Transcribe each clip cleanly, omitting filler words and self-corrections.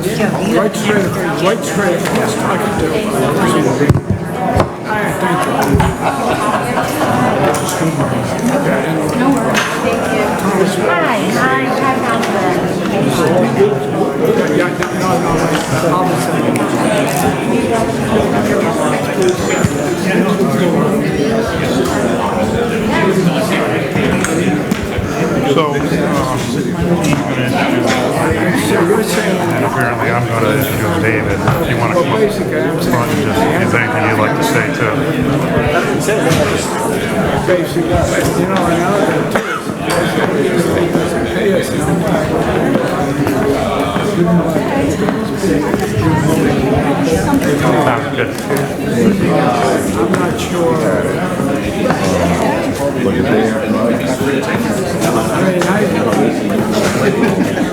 Right straight. Yes, I can do it. Thank you. No worries. Thank you. Hi. So, and apparently I'm going to introduce David. If you want to come up front and just, if there's anything you'd like to say too. Sounds good. I'm not sure.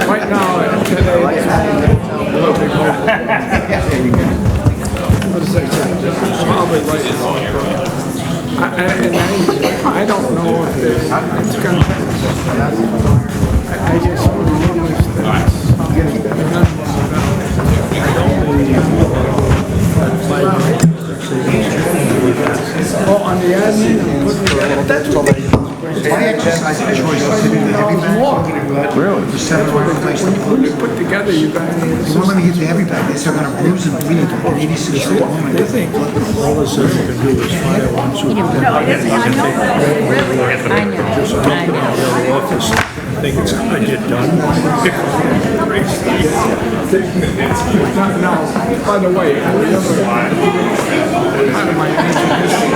Right now, today, probably right. I don't know if it's going to. I just realized that. Oh, on the admin, that's what they exercise choice. Really? When you put together, you got to. They won't let me get the heavy bag. They said I'm going to bruise and bleed at 86 feet. They think All this you can do is fire one office. I think it's going to get done. Now, by the way, I remember part of my ancient history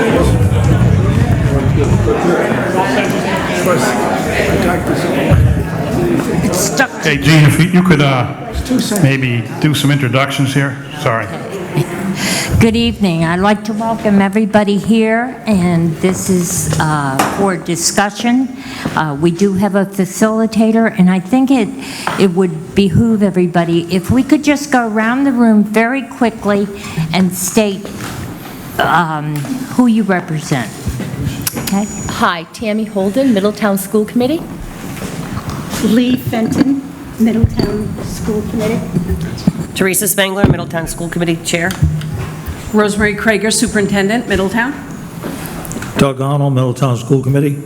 It's stuck. Hey, Gene, if you could maybe do some introductions here. Sorry. Good evening. I'd like to welcome everybody here, and this is for discussion. We do have a facilitator, and I think it would behoove everybody if we could just go around the room very quickly and state who you represent. Okay? Hi, Tammy Holden, Middletown School Committee. Lee Fenton, Middletown School Committee. Teresa Spangler, Middletown School Committee Chair. Rosemary Krager, Superintendent, Middletown. Doug Arnold, Middletown School Committee.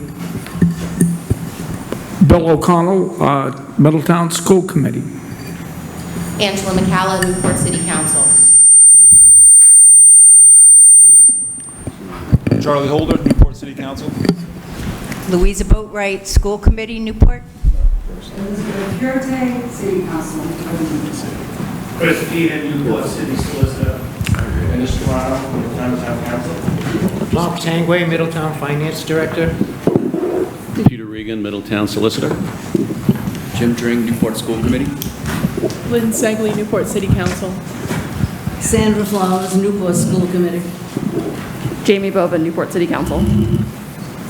Bill O'Connell, Middletown School Committee. Angela McCalla, Newport City Council. Charlie Holder, Newport City Council. Louisa Boatwright, School Committee, Newport. Curate, City Council. Chris Peter, Newport City Solicitor. Dennis Toronto, Middletown Town Council. Bob Tangway, Middletown Finance Director. Peter Regan, Middletown Solicitor. Jim Dring, Newport School Committee. Lynn Segley, Newport City Council. Sandra Flowers, Newport School Committee. Jamie Bova, Newport City Council.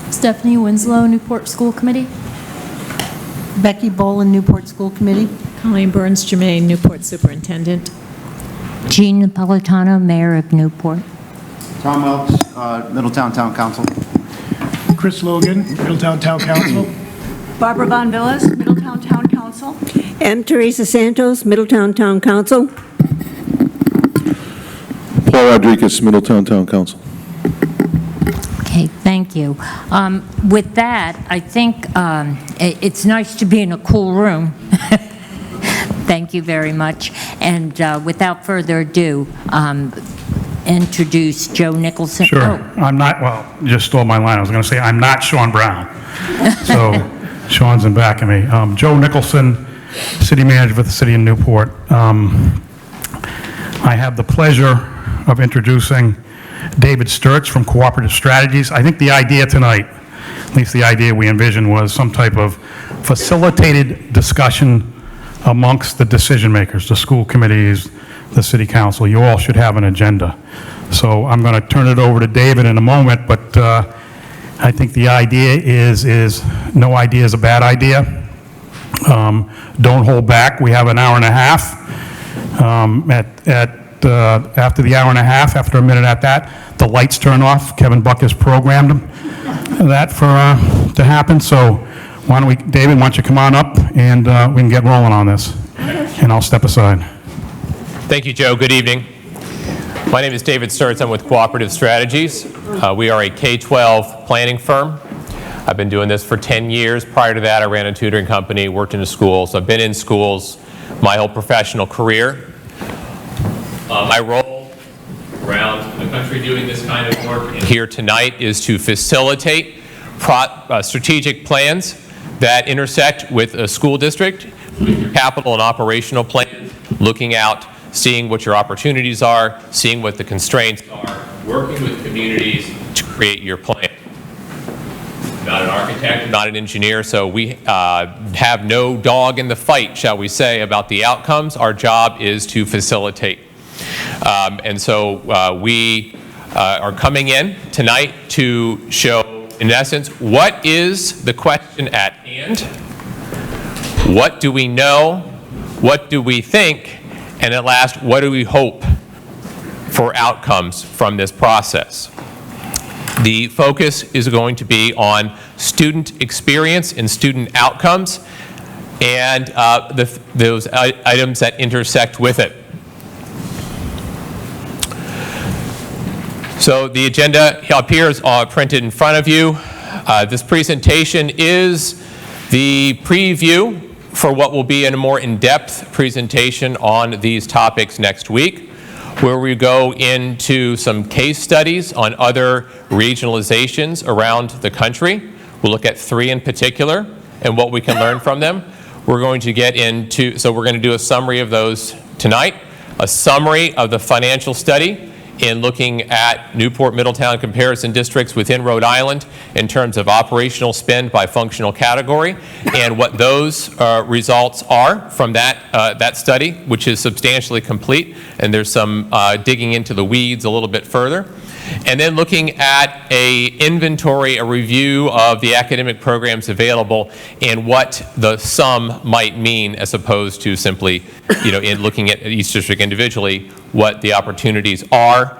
Stephanie Winslow, Newport School Committee. Becky Boland, Newport School Committee. Colleen Burns Germain, Newport Superintendent. Jean Napolitano, Mayor of Newport. Tom Welks, Middletown Town Council. Chris Logan, Middletown Town Council. Barbara Von Villas, Middletown Town Council. M. Teresa Santos, Middletown Town Council. Paul Rodriguez, Middletown Town Council. Okay, thank you. With that, I think it's nice to be in a cool room. Thank you very much. And without further ado, introduce Joe Nicholson. Sure. Oh. I'm not, well, you just stole my line. I was going to say, I'm not Sean Brown. So Sean's in back of me. Joe Nicholson, City Manager for the City of Newport. I have the pleasure of introducing David Sturts from Cooperative Strategies. I think the idea tonight, at least the idea we envisioned, was some type of facilitated discussion amongst the decision makers, the school committees, the city council. You all should have an agenda. So I'm going to turn it over to David in a moment, but I think the idea is no idea is a bad idea. Don't hold back. We have an hour and a half. After the hour and a half, after a minute at that, the lights turn off. Kevin Buck has programmed that to happen. So why don't we, David, why don't you come on up and we can get rolling on this, and I'll step aside. Thank you, Joe. Good evening. My name is David Sturtz. I'm with Cooperative Strategies. We are a K-12 planning firm. I've been doing this for 10 years. Prior to that, I ran a tutoring company, worked in a school. So I've been in schools my whole professional career. My role around the country doing this kind of work and here tonight is to facilitate strategic plans that intersect with a school district, with your capital and operational plan, looking out, seeing what your opportunities are, seeing what the constraints are, working with communities to create your plan. Not an architect, not an engineer, so we have no dog in the fight, shall we say, about the outcomes. Our job is to facilitate. And so we are coming in tonight to show, in essence, what is the question at hand? What do we know? What do we think? And at last, what do we hope for outcomes from this process? The focus is going to be on student experience and student outcomes and those items that intersect with it. So the agenda up here is printed in front of you. This presentation is the preview for what will be a more in-depth presentation on these topics next week, where we go into some case studies on other regionalizations around the country. We'll look at 3 in particular and what we can learn from them. We're going to get into, so we're going to do a summary of those tonight, a summary of the financial study in looking at Newport, Middletown comparison districts within Rhode Island in terms of operational spend by functional category and what those results are from that study, which is substantially complete, and there's some digging into the weeds a little bit further. And then looking at a inventory, a review of the academic programs available and what the sum might mean as opposed to simply, in looking at each district individually, what the opportunities are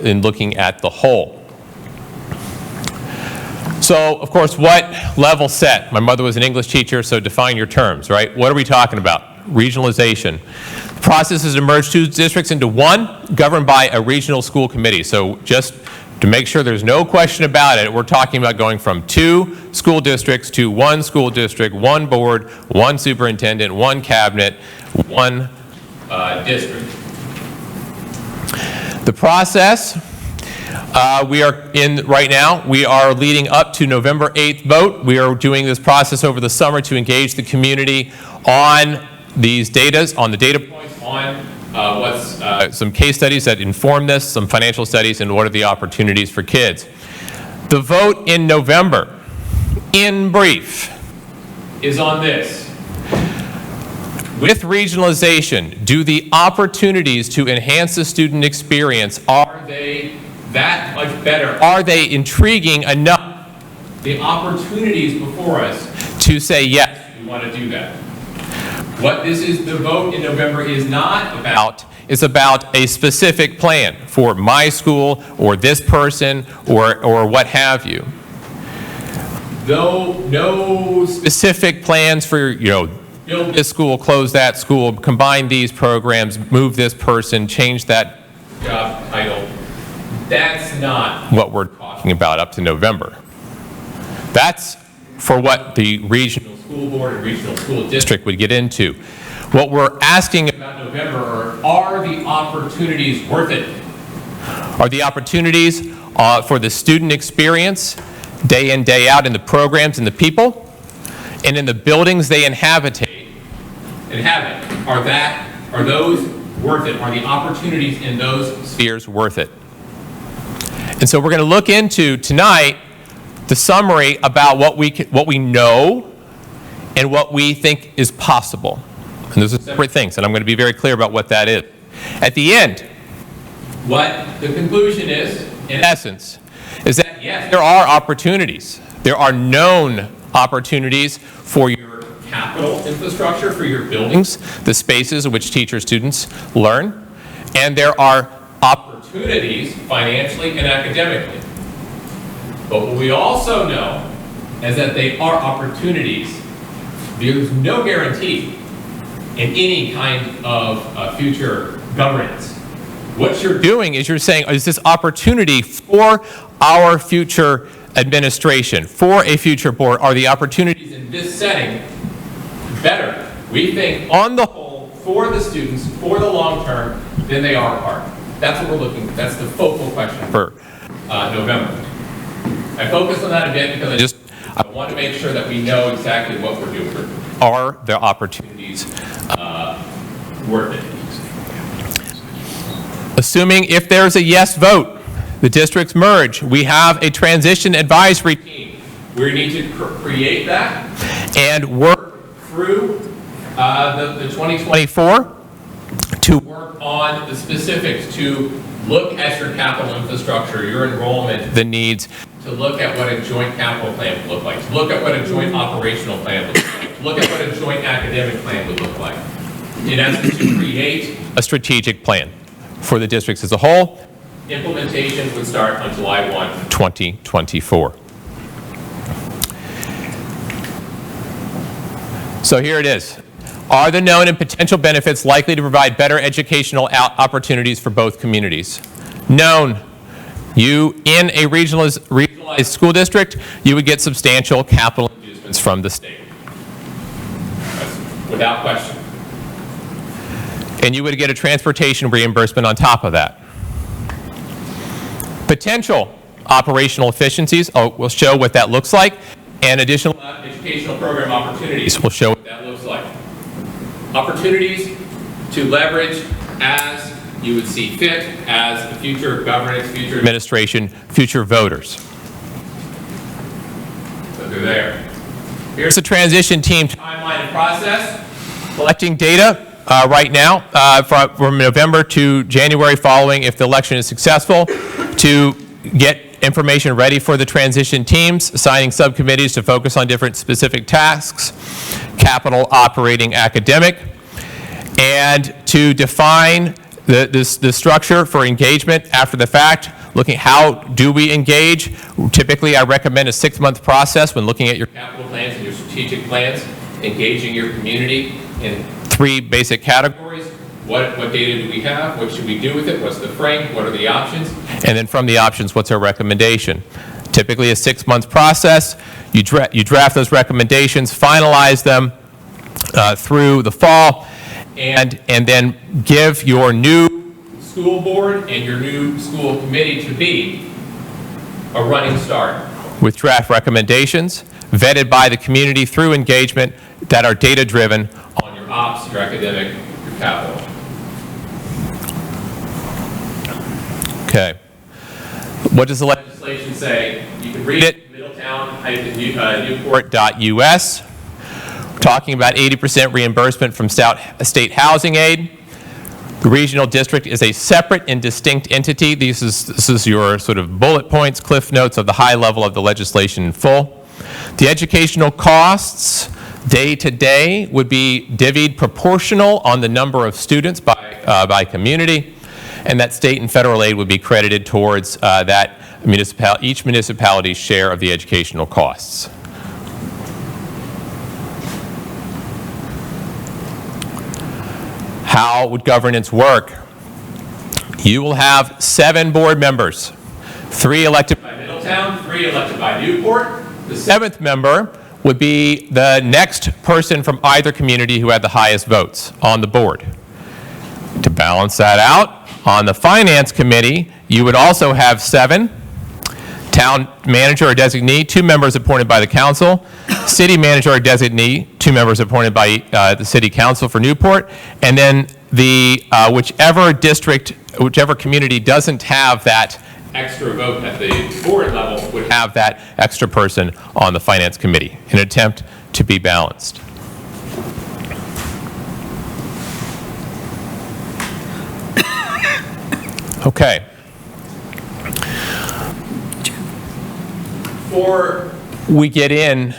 in looking at the whole. So, of course, what level set? My mother was an English teacher, so define your terms, right? What are we talking about? Regionalization. The process has emerged 2 districts into 1, governed by a regional school committee. So just to make sure there's no question about it, we're talking about going from 2 school districts to 1 school district, 1 board, 1 superintendent, 1 cabinet, 1 district. The process we are in right now, we are leading up to November 8th vote. We are doing this process over the summer to engage the community on these data, on the data points, on some case studies that inform this, some financial studies, and what are the opportunities for kids. The vote in November, in brief, is on this. With regionalization, do the opportunities to enhance the student experience, are they that much better? Are they intriguing enough? The opportunities before us to say, yes, we want to do that. What this is, the vote in November is not about, is about a specific plan for my school or this person or what have you. Though no specific plans for, build this school, close that school, combine these programs, move this person, change that job title. That's not what we're talking about up to November. That's for what the regional school board and regional school district would get into. What we're asking about November are the opportunities worth it? Are the opportunities for the student experience, day in, day out in the programs and the people, and in the buildings they inhabit, are those worth it? Are the opportunities in those spheres worth it? And so we're going to look into tonight the summary about what we know and what we think is possible. And those are separate things, and I'm going to be very clear about what that is. At the end, what the conclusion is, in essence, is that yes, there are opportunities. There are known opportunities for your capital infrastructure, for your buildings, the spaces in which teachers, students learn, and there are opportunities financially and academically. But what we also know is that they are opportunities. There's no guarantee in any kind of future governance. What you're doing is you're saying, is this opportunity for our future administration, for a future board, are the opportunities in this setting better, we think, on the whole, for the students, for the long term, than they are apart? That's what we're looking, that's the focal question for November. I focus on that a bit because I want to make sure that we know exactly what we're doing. Are the opportunities worth it? Assuming if there's a yes vote, the districts merge, we have a transition advisory team. We need to create that and work through the 2024 to work on the specifics, to look at your capital infrastructure, your enrollment, the needs, to look at what a joint capital plan would look like, to look at what a joint operational plan would look like, to look at what a joint academic plan would look like. In essence, to create a strategic plan for the districts as a whole. Implementation would start on July 1, 2024. So here it is. Are the known and potential benefits likely to provide better educational opportunities for both communities? Known. You, in a regionalized school district, you would get substantial capital inducements from the state. That's without question. And you would get a transportation reimbursement on top of that. Potential operational efficiencies, we'll show what that looks like, and additional educational program opportunities, we'll show what that looks like. Opportunities to leverage as you would see fit, as the future governance, future administration, future voters. So they're there. Here's the transition team timeline and process. Collecting data right now from November to January following, if the election is successful, to get information ready for the transition teams, assigning subcommittees to focus on different specific tasks, capital, operating, academic, and to define the structure for engagement after the fact, looking how do we engage. Typically, I recommend a 6-month process when looking at your capital plans and your strategic plans, engaging your community in 3 basic categories. What data do we have? What should we do with it? What's the frame? What are the options? And then from the options, what's our recommendation? Typically a 6-month process. You draft those recommendations, finalize them through the fall, and then give your new school board and your new school committee to be a running start with draft recommendations vetted by the community through engagement that are data-driven on your ops, your academic, your capital. Okay. What does the legislation say? You can read it, Middletown-Newport.us. We're talking about 80% reimbursement from state housing aid. The regional district is a separate and distinct entity. This is your sort of bullet points, cliff notes of the high level of the legislation in full. The educational costs day to day would be divvied proportional on the number of students by community, and that state and federal aid would be credited towards each municipality's share of the educational costs. How would governance work? You will have 7 board members, 3 elected by Middletown, 3 elected by Newport. The 7th member would be the next person from either community who had the highest votes on the board. To balance that out, on the Finance Committee, you would also have 7, town manager or designee, 2 members appointed by the council, city manager or designee, 2 members appointed by the city council for Newport, and then whichever community doesn't have that extra vote at the board level would have that extra person on the Finance Committee in an attempt to be balanced. Okay. Before we get in,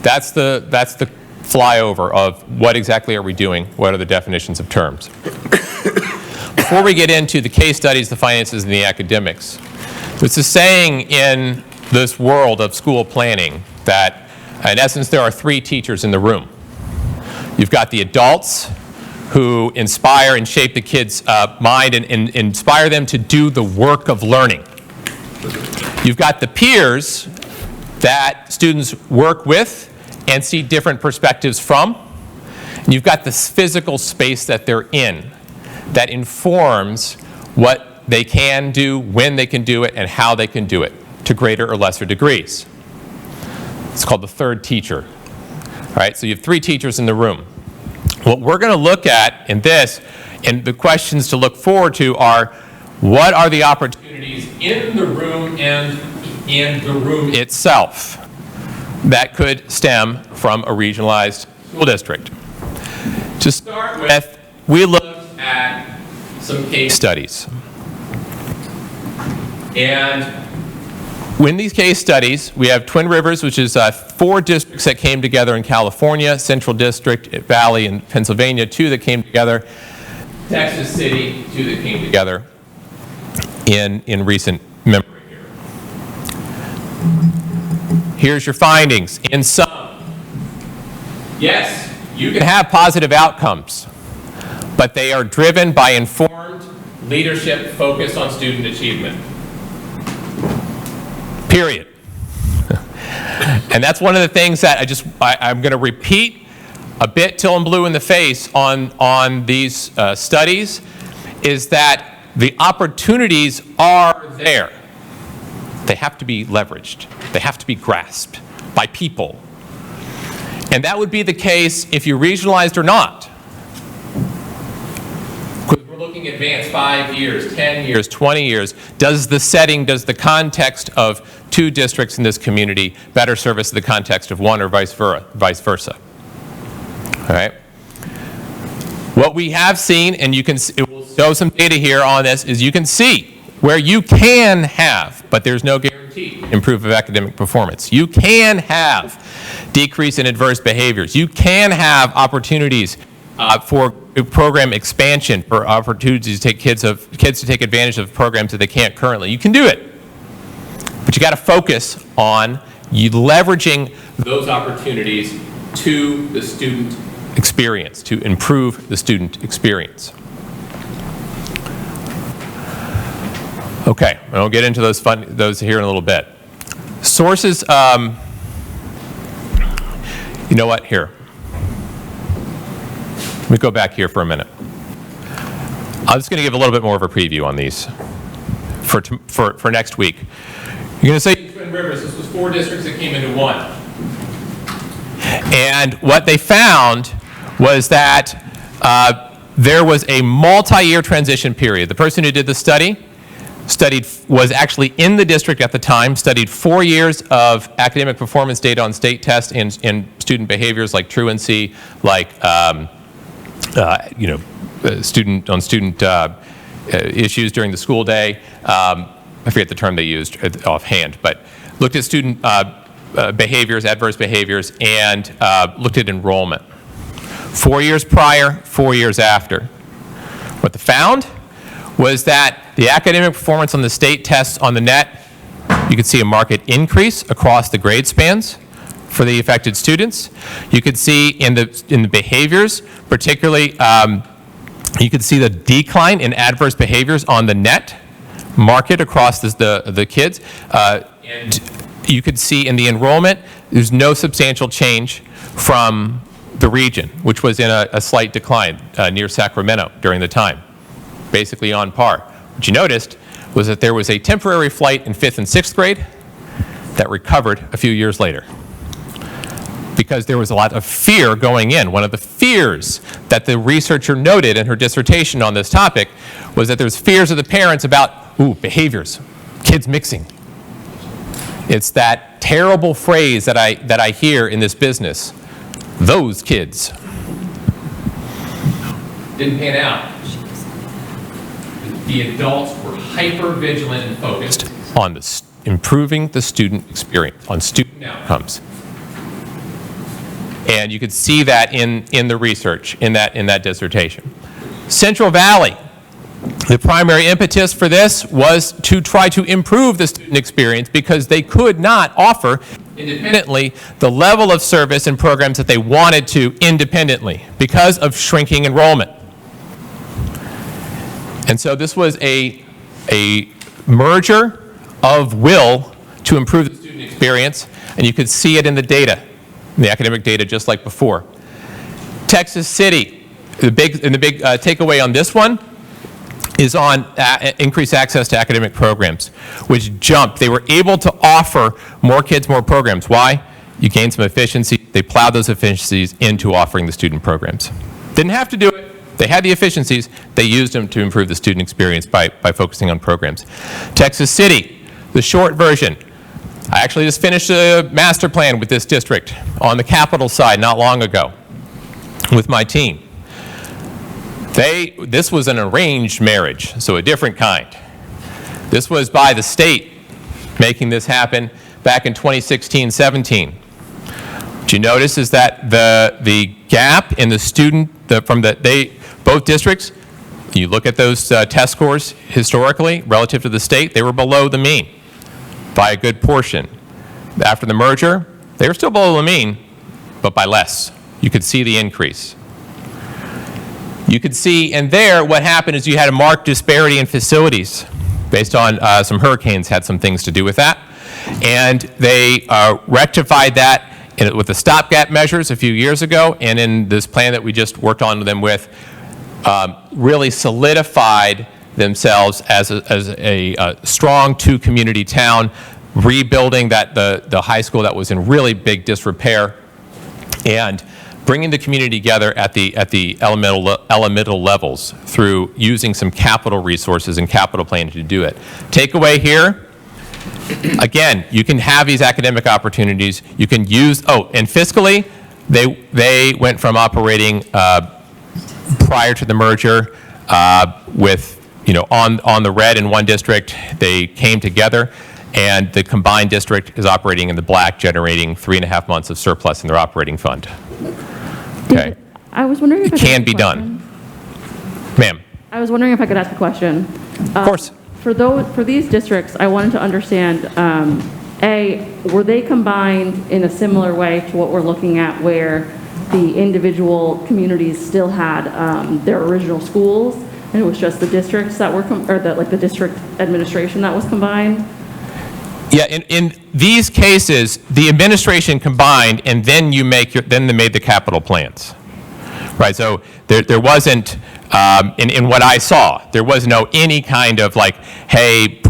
that's the flyover of what exactly are we doing, what are the definitions of terms. Before we get into the case studies, the finances, and the academics, there's a saying in this world of school planning that, in essence, there are 3 teachers in the room. You've got the adults, who inspire and shape the kids' mind and inspire them to do the work of learning. You've got the peers that students work with and see different perspectives from. And you've got this physical space that they're in that informs what they can do, when they can do it, and how they can do it to greater or lesser degrees. It's called the third teacher. All right, so you have 3 teachers in the room. What we're going to look at in this, and the questions to look forward to are, what are the opportunities in the room and in the room itself that could stem from a regionalized school district? To start with, we looked at some case studies. And in these case studies, we have Twin Rivers, which is 4 districts that came together in California, Central District, Valley in Pennsylvania, 2 that came together, Texas City, 2 that came together in recent memory here. Here's your findings. In sum, yes, you can have positive outcomes, but they are driven by informed leadership focused on student achievement. Period. And that's one of the things that I'm going to repeat a bit till I'm blue in the face on these studies, is that the opportunities are there. They have to be leveraged. They have to be grasped by people. And that would be the case if you regionalized or not. Because we're looking advanced 5 years, 10 years, 20 years. Does the setting, does the context of 2 districts in this community better service the context of 1 or vice versa? All right. What we have seen, and you can, it will show some data here on this, is you can see where you can have, but there's no guarantee, improvement of academic performance. You can have decrease in adverse behaviors. You can have opportunities for program expansion, for opportunities to take kids to take advantage of programs that they can't currently. You can do it, but you got to focus on you leveraging those opportunities to the student experience, to improve the student experience. Okay, I'll get into those here in a little bit. Sources, you know what, here. Let me go back here for a minute. I'm just going to give a little bit more of a preview on these for next week. You're going to say Twin Rivers, this was 4 districts that came into 1. And what they found was that there was a multi-year transition period. The person who did the study was actually in the district at the time, studied 4 years of academic performance data on state tests and student behaviors like truancy, like student issues during the school day. I forget the term they used offhand, but looked at student behaviors, adverse behaviors, and looked at enrollment. 4 years prior, 4 years after. What they found was that the academic performance on the state tests on the net, you could see a marked increase across the grade spans for the affected students. You could see in the behaviors, particularly, you could see the decline in adverse behaviors on the net, marked across the kids. And you could see in the enrollment, there's no substantial change from the region, which was in a slight decline near Sacramento during the time, basically on par. What you noticed was that there was a temporary flight in 5th and 6th grade that recovered a few years later, because there was a lot of fear going in. One of the fears that the researcher noted in her dissertation on this topic was that there's fears of the parents about, behaviors, kids mixing. It's that terrible phrase that I hear in this business, those kids. Didn't pan out. The adults were hyper-vigilant and focused on improving the student experience, on student outcomes. And you could see that in the research, in that dissertation. Central Valley, the primary impetus for this was to try to improve the student experience because they could not offer independently the level of service and programs that they wanted to independently because of shrinking enrollment. And so this was a merger of will to improve the student experience, and you could see it in the data, in the academic data, just like before. Texas City, the big takeaway on this one is on increased access to academic programs, which jumped. They were able to offer more kids more programs. Why? You gained some efficiency. They plowed those efficiencies into offering the student programs. Didn't have to do it. They had the efficiencies. They used them to improve the student experience by focusing on programs. Texas City, the short version. I actually just finished a master plan with this district on the capital side not long ago with my team. This was an arranged marriage, so a different kind. This was by the state making this happen back in 2016-17. What you notice is that the gap in the student, both districts, you look at those test scores historically relative to the state, they were below the mean by a good portion. After the merger, they were still below the mean, but by less. You could see the increase. You could see, and there, what happened is you had a marked disparity in facilities based on some hurricanes had some things to do with that. And they rectified that with the stopgap measures a few years ago, and in this plan that we just worked on them with, really solidified themselves as a strong two-community town, rebuilding the high school that was in really big disrepair, and bringing the community together at the elemental levels through using some capital resources and capital planning to do it. Takeaway here, again, you can have these academic opportunities. You can use, and fiscally, they went from operating prior to the merger with, on the red in one district. They came together, and the combined district is operating in the black, generating 3.5 months of surplus in their operating fund. Okay. I was wondering if it can be done. Ma'am. I was wondering if I could ask a question. Of course. For these districts, I wanted to understand, were they combined in a similar way to what we're looking at, where the individual communities still had their original schools, and it was just the districts that were, the district administration that was combined? Yeah, in these cases, the administration combined, and then then they made the capital plans, right? So there wasn't, in what I saw, there was no any kind of like, hey,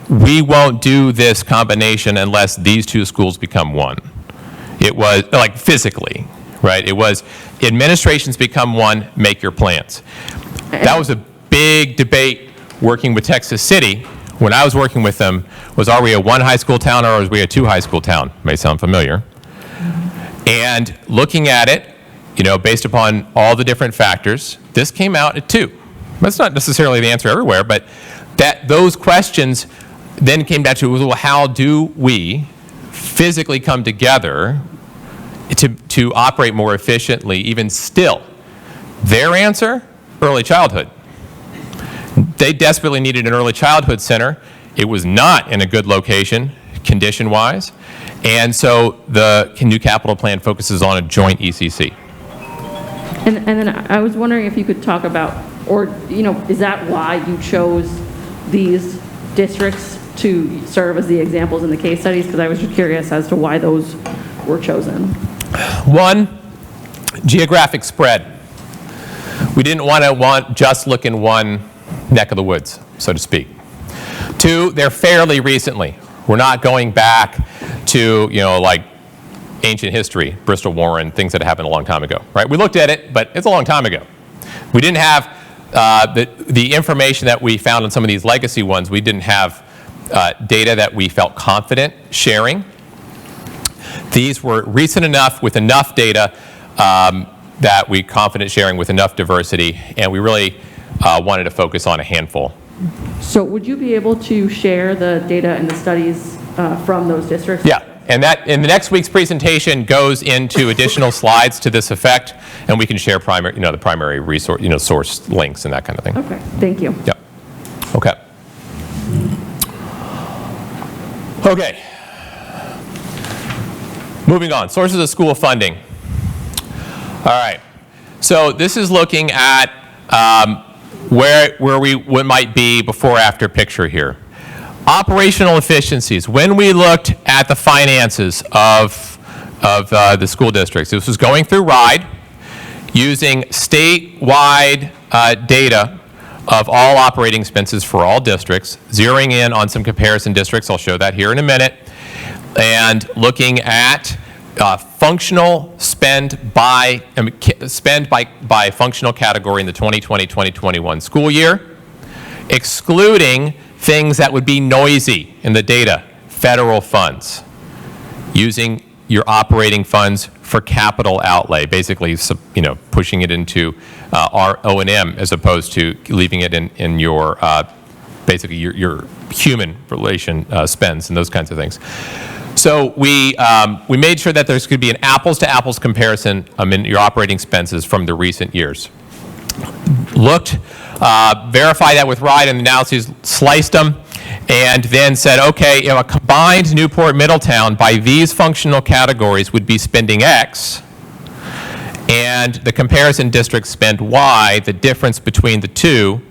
we won't do this combination unless these two schools become one. It was like physically, right? It was administrations become one, make your plans. That was a big debate working with Texas City. When I was working with them, was are we a one high school town or was we a two high school town? May sound familiar. And looking at it, based upon all the different factors, this came out at 2. That's not necessarily the answer everywhere, but those questions then came down to, well, how do we physically come together to operate more efficiently, even still? Their answer, early childhood. They desperately needed an early childhood center. It was not in a good location, condition-wise, and so the new capital plan focuses on a joint ECC. And then I was wondering if you could talk about, or is that why you chose these districts to serve as the examples in the case studies? Because I was just curious as to why those were chosen. One, geographic spread. We didn't want to just look in one neck of the woods, so to speak. 2, they're fairly recently. We're not going back to, like ancient history, Bristol Warren, things that happened a long time ago, right? We looked at it, but it's a long time ago. We didn't have the information that we found on some of these legacy ones. We didn't have data that we felt confident sharing. These were recent enough with enough data that we confident sharing with enough diversity, and we really wanted to focus on a handful. So would you be able to share the data and the studies from those districts? Yeah, and that in the next week's presentation goes into additional slides to this effect, and we can share the primary resource, source links and that kind of thing. Okay, thank you. Yep. Okay. Okay. Moving on, sources of school funding. All right. So this is looking at where we might be before-after picture here. Operational efficiencies. When we looked at the finances of the school districts, this was going through RIDE, using statewide data of all operating expenses for all districts, zeroing in on some comparison districts. I'll show that here in a minute, and looking at functional spend by functional category in the 2020-2021 school year, excluding things that would be noisy in the data, federal funds, using your operating funds for capital outlay, basically, pushing it into our O&M as opposed to leaving it in your, basically your human relation spends and those kinds of things. So we made sure that there's going to be an apples-to-apples comparison in your operating expenses from the recent years. Verified that with RIDE and analyses, sliced them, and then said, okay, a combined Newport Middletown by these functional categories would be spending X, and the comparison districts spend Y. The difference between the two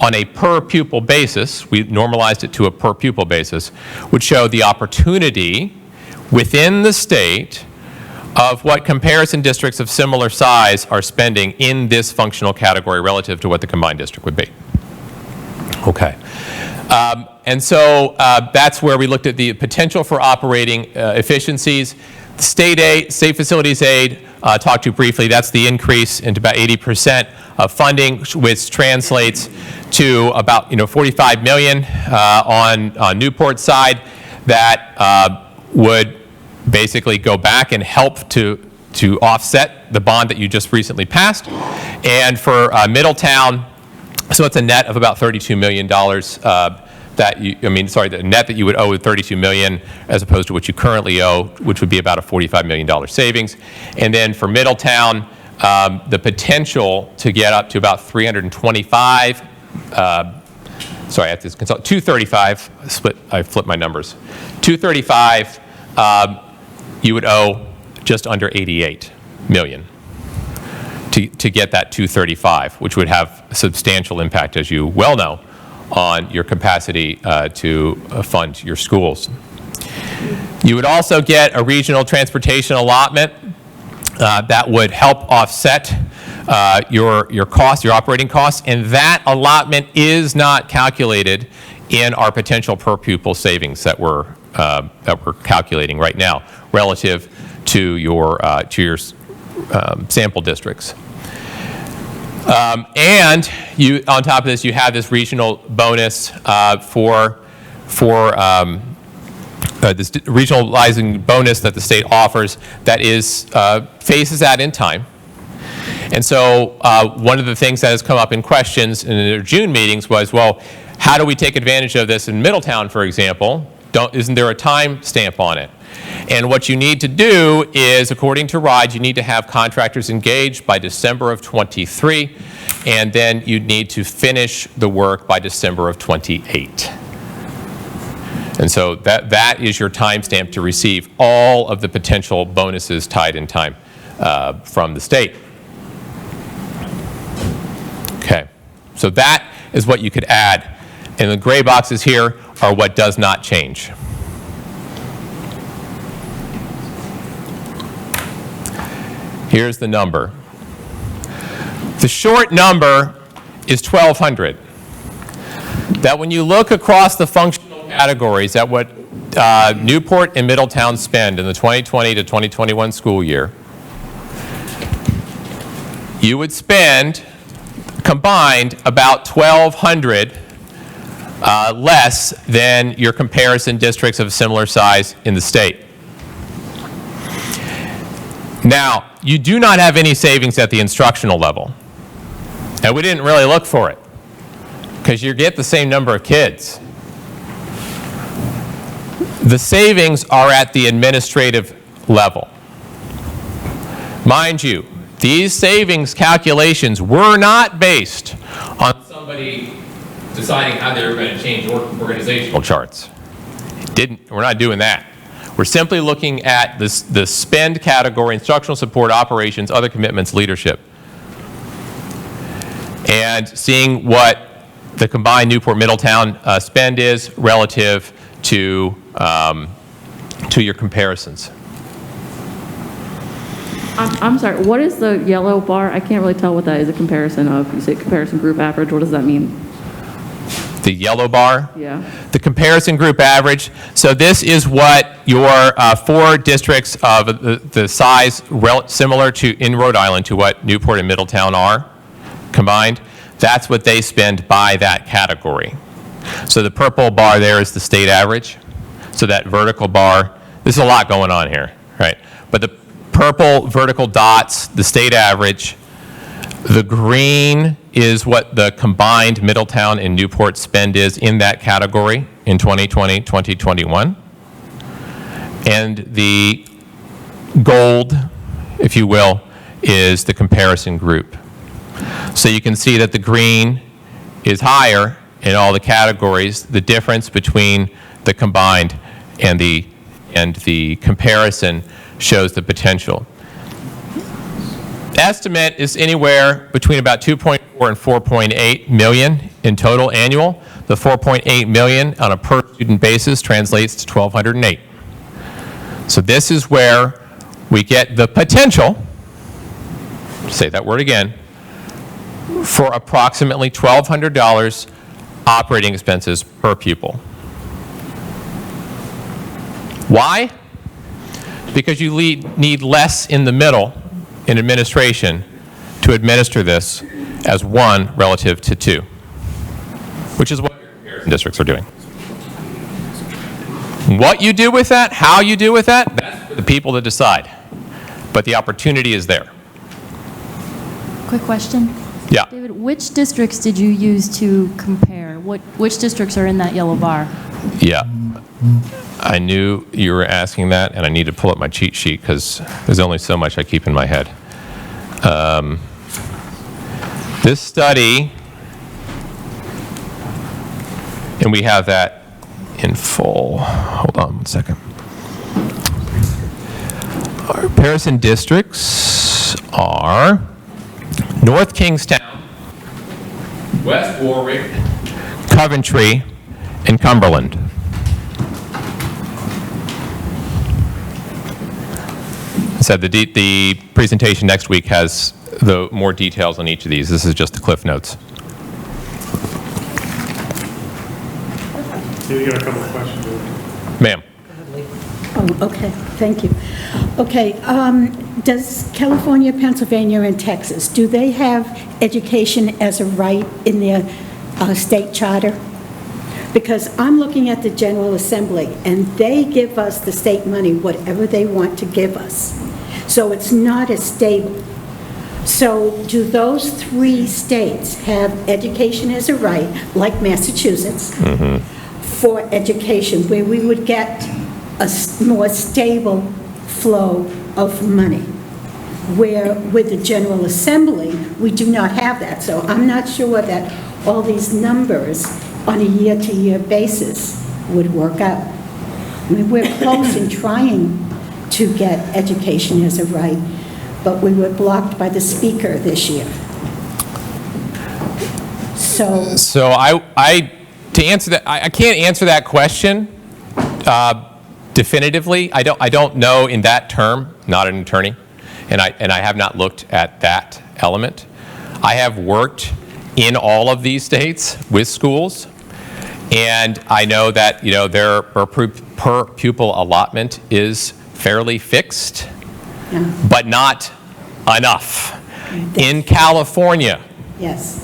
on a per pupil basis, we normalized it to a per pupil basis, would show the opportunity within the state of what comparison districts of similar size are spending in this functional category relative to what the combined district would be. Okay. And so that's where we looked at the potential for operating efficiencies. State aid, state facilities aid, talked to briefly, that's the increase into about 80% of funding, which translates to about 45 million on Newport side that would basically go back and help to offset the bond that you just recently passed. And for Middletown, so it's a net of about $32 million the net that you would owe is $32 million as opposed to what you currently owe, which would be about a $45 million savings. And then for Middletown, the potential to get up to about 325, sorry, I have to consult, 235, I flipped my numbers. 235, you would owe just under 88 million to get that 235, which would have a substantial impact, as you well know, on your capacity to fund your schools. You would also get a regional transportation allotment that would help offset your costs, your operating costs, and that allotment is not calculated in our potential per pupil savings that we're calculating right now relative to your sample districts. And you, on top of this, you have this regional bonus for this regionalizing bonus that the state offers that is phases that in time. And so one of the things that has come up in questions in their June meetings was, well, how do we take advantage of this in Middletown, for example? Isn't there a time stamp on it? And what you need to do is, according to RIDE, you need to have contractors engaged by December of 23, and then you need to finish the work by December of 28. And so that is your timestamp to receive all of the potential bonuses tied in time from the state. Okay, so that is what you could add. And the gray boxes here are what does not change. Here's the number. The short number is 1,200. That when you look across the functional categories at what Newport and Middletown spend in the 2020 to 2021 school year, you would spend combined about 1,200 less than your comparison districts of similar size in the state. Now, you do not have any savings at the instructional level. And we didn't really look for it, because you get the same number of kids. The savings are at the administrative level. Mind you, these savings calculations were not based on somebody deciding how they were going to change organizational charts. We're not doing that. We're simply looking at the spend category, instructional support, operations, other commitments, leadership. and seeing what the combined Newport-Middletown spend is relative to your comparisons. I'm sorry, what is the yellow bar? I can't really tell what that is a comparison of. You say comparison group average, what does that mean? The yellow bar? Yeah. The comparison group average. So this is what your 4 districts of the size similar to in Rhode Island to what Newport and Middletown are combined. That's what they spend by that category. So the purple bar there is the state average. So that vertical bar, there's a lot going on here, right? But the purple vertical dots, the state average. The green is what the combined Middletown and Newport spend is in that category in 2020, 2021. And the gold, if you will, is the comparison group. So you can see that the green is higher in all the categories. The difference between the combined and the comparison shows the potential. Estimate is anywhere between about 2.4 and 4.8 million in total annual. The 4.8 million on a per student basis translates to 1,208. So this is where we get the potential, say that word again, for approximately $1,200 operating expenses per pupil. Why? Because you need less in the middle in administration to administer this as 1 relative to 2, which is what your comparison districts are doing. What you do with that, how you do with that, that's for the people to decide. But the opportunity is there. Quick question. Yeah. David, which districts did you use to compare? Which districts are in that yellow bar? Yeah. I knew you were asking that, and I need to pull up my cheat sheet because there's only so much I keep in my head. This study, and we have that in full. Hold on 1 second. Our comparison districts are North Kingstown, West Warwick, Coventry, and Cumberland. So the presentation next week has the more details on each of these. This is just the Cliff Notes. You got a couple of questions. Ma'am. Oh, okay, thank you. Okay, does California, Pennsylvania, and Texas, do they have education as a right in their state charter? Because I'm looking at the General Assembly, and they give us the state money, whatever they want to give us. So it's not as stable. So do those 3 states have education as a right, like Massachusetts, for education, where we would get a more stable flow of money? Where with the General Assembly, we do not have that. So I'm not sure that all these numbers on a year-to-year basis would work out. I mean, we're close in trying to get education as a right, but we were blocked by the speaker this year. So To answer that, I can't answer that question definitively. I don't know in that term, not an attorney, and I have not looked at that element. I have worked in all of these states with schools, and I know that their per pupil allotment is fairly fixed, but not enough. In California, yes,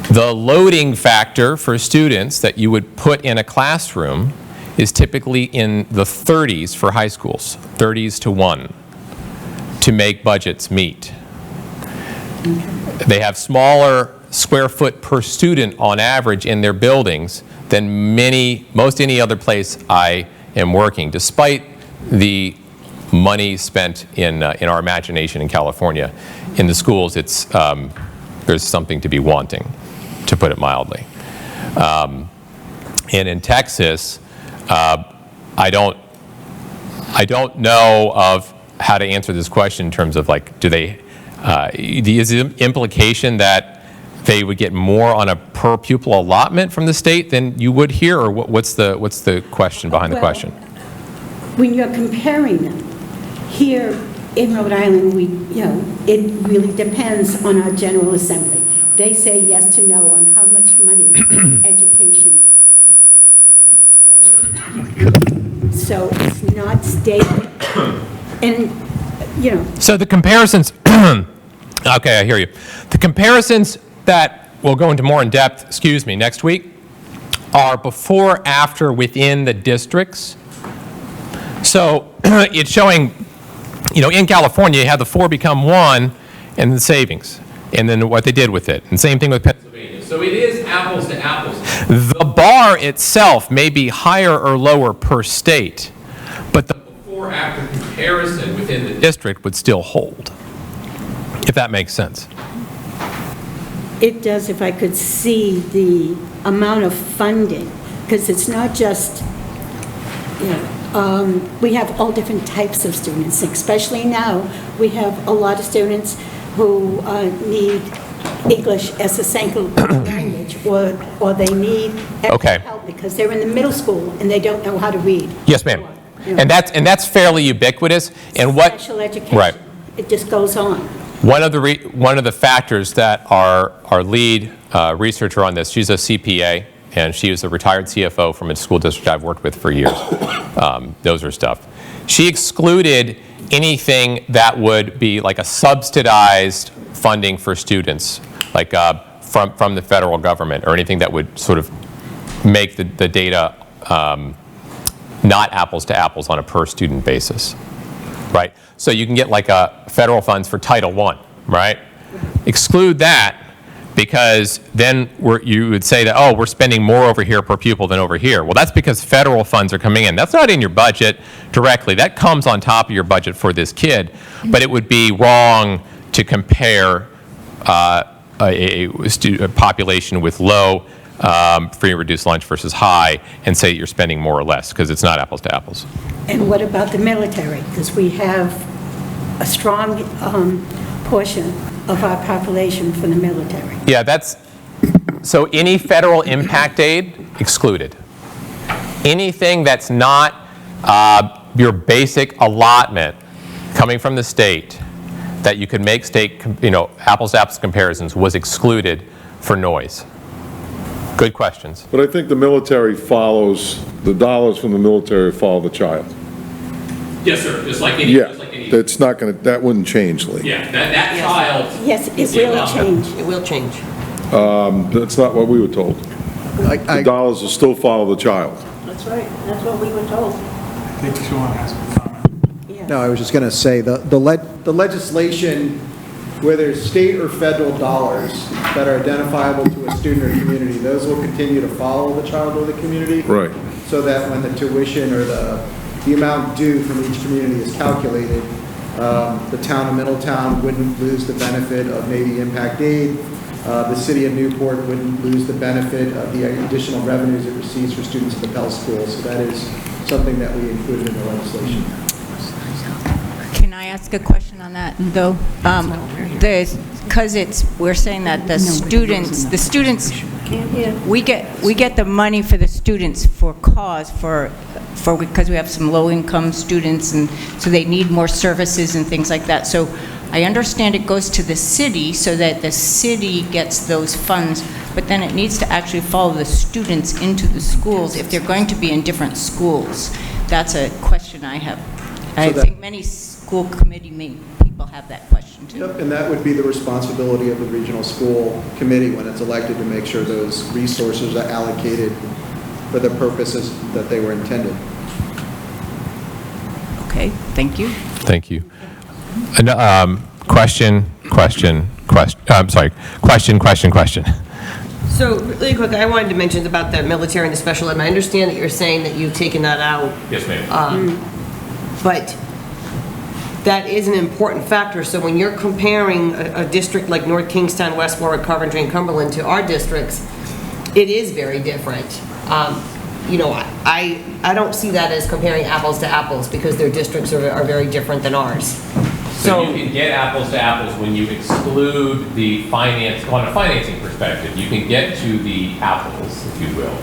the loading factor for students that you would put in a classroom is typically in the 30s for high schools, 30s to 1, to make budgets meet. They have smaller square foot per student on average in their buildings than most any other place I am working, despite the money spent in our imagination in California. In the schools, there's something to be wanting, to put it mildly. And in Texas, I don't know of how to answer this question in terms of like, is the implication that they would get more on a per pupil allotment from the state than you would here, or what's the question behind the question? When you're comparing them, here in Rhode Island, it really depends on our General Assembly. They say yes to no on how much money education gets. So it's not stated. And, So the comparisons, okay, I hear you. The comparisons that we'll go into more in depth, next week, are before, after, within the districts. So it's showing, in California, you have the 4 become 1 and the savings, and then what they did with it. And same thing with Pennsylvania. So it is apples to apples. The bar itself may be higher or lower per state, but the before-after comparison within the district would still hold, if that makes sense. it does if I could see the amount of funding, because it's not just, we have all different types of students, especially now. We have a lot of students who need English as a second language, or they need extra help because they're in the middle school and they don't know how to read. Yes, ma'am. And that's fairly ubiquitous. And what special education, it just goes on. One of the factors that our lead researcher on this, she's a CPA, and she is a retired CFO from a school district I've worked with for years. Knows her stuff. She excluded anything that would be like a subsidized funding for students, like from the federal government, or anything that would sort of make the data not apples to apples on a per student basis, right? So you can get like federal funds for Title I, right? Exclude that, because then you would say that, oh, we're spending more over here per pupil than over here. Well, that's because federal funds are coming in. That's not in your budget directly. That comes on top of your budget for this kid, but it would be wrong to compare a population with low free and reduced lunch versus high and say you're spending more or less, because it's not apples to apples. And what about the military? Because we have a strong portion of our population from the military. Yeah, so any federal impact aid, excluded. Anything that's not your basic allotment coming from the state that you could make state, apples to apples comparisons was excluded for noise. Good questions. But I think the military follows, the dollars from the military follow the child. Yes, sir. Just like any. Yeah, that's not going to, that wouldn't change, Lee. Yeah, that child. Yes, it will change. It will change. That's not what we were told. The dollars will still follow the child. That's right. That's what we were told. I think Sean has a comment. No, I was just going to say, the legislation, whether it's state or federal dollars that are identifiable to a student or community, those will continue to follow the child or the community. Right. So that when the tuition or the amount due from each community is calculated, the town of Middletown wouldn't lose the benefit of maybe impact aid. The city of Newport wouldn't lose the benefit of the additional revenues it receives for students at the Pell School. So that is something that we included in the legislation. Can I ask a question on that, though? Because we're saying that the students, we get the money for the students for cause, because we have some low-income students, and so they need more services and things like that. So I understand it goes to the city so that the city gets those funds, but then it needs to actually follow the students into the schools if they're going to be in different schools. That's a question I have. I think many school committee people have that question too. Yep, and that would be the responsibility of the regional school committee when it's elected to make sure those resources are allocated for the purposes that they were intended. Okay, thank you. Thank you. Question. So really quick, I wanted to mention about the military and the special ed. I understand that you're saying that you've taken that out. Yes, ma'am. But that is an important factor. So when you're comparing a district like North Kingstown, West Warwick, Coventry, and Cumberland to our districts, it is very different. I don't see that as comparing apples to apples, because their districts are very different than ours. So you can get apples to apples when you exclude the finance, on a financing perspective, you can get to the apples, if you will,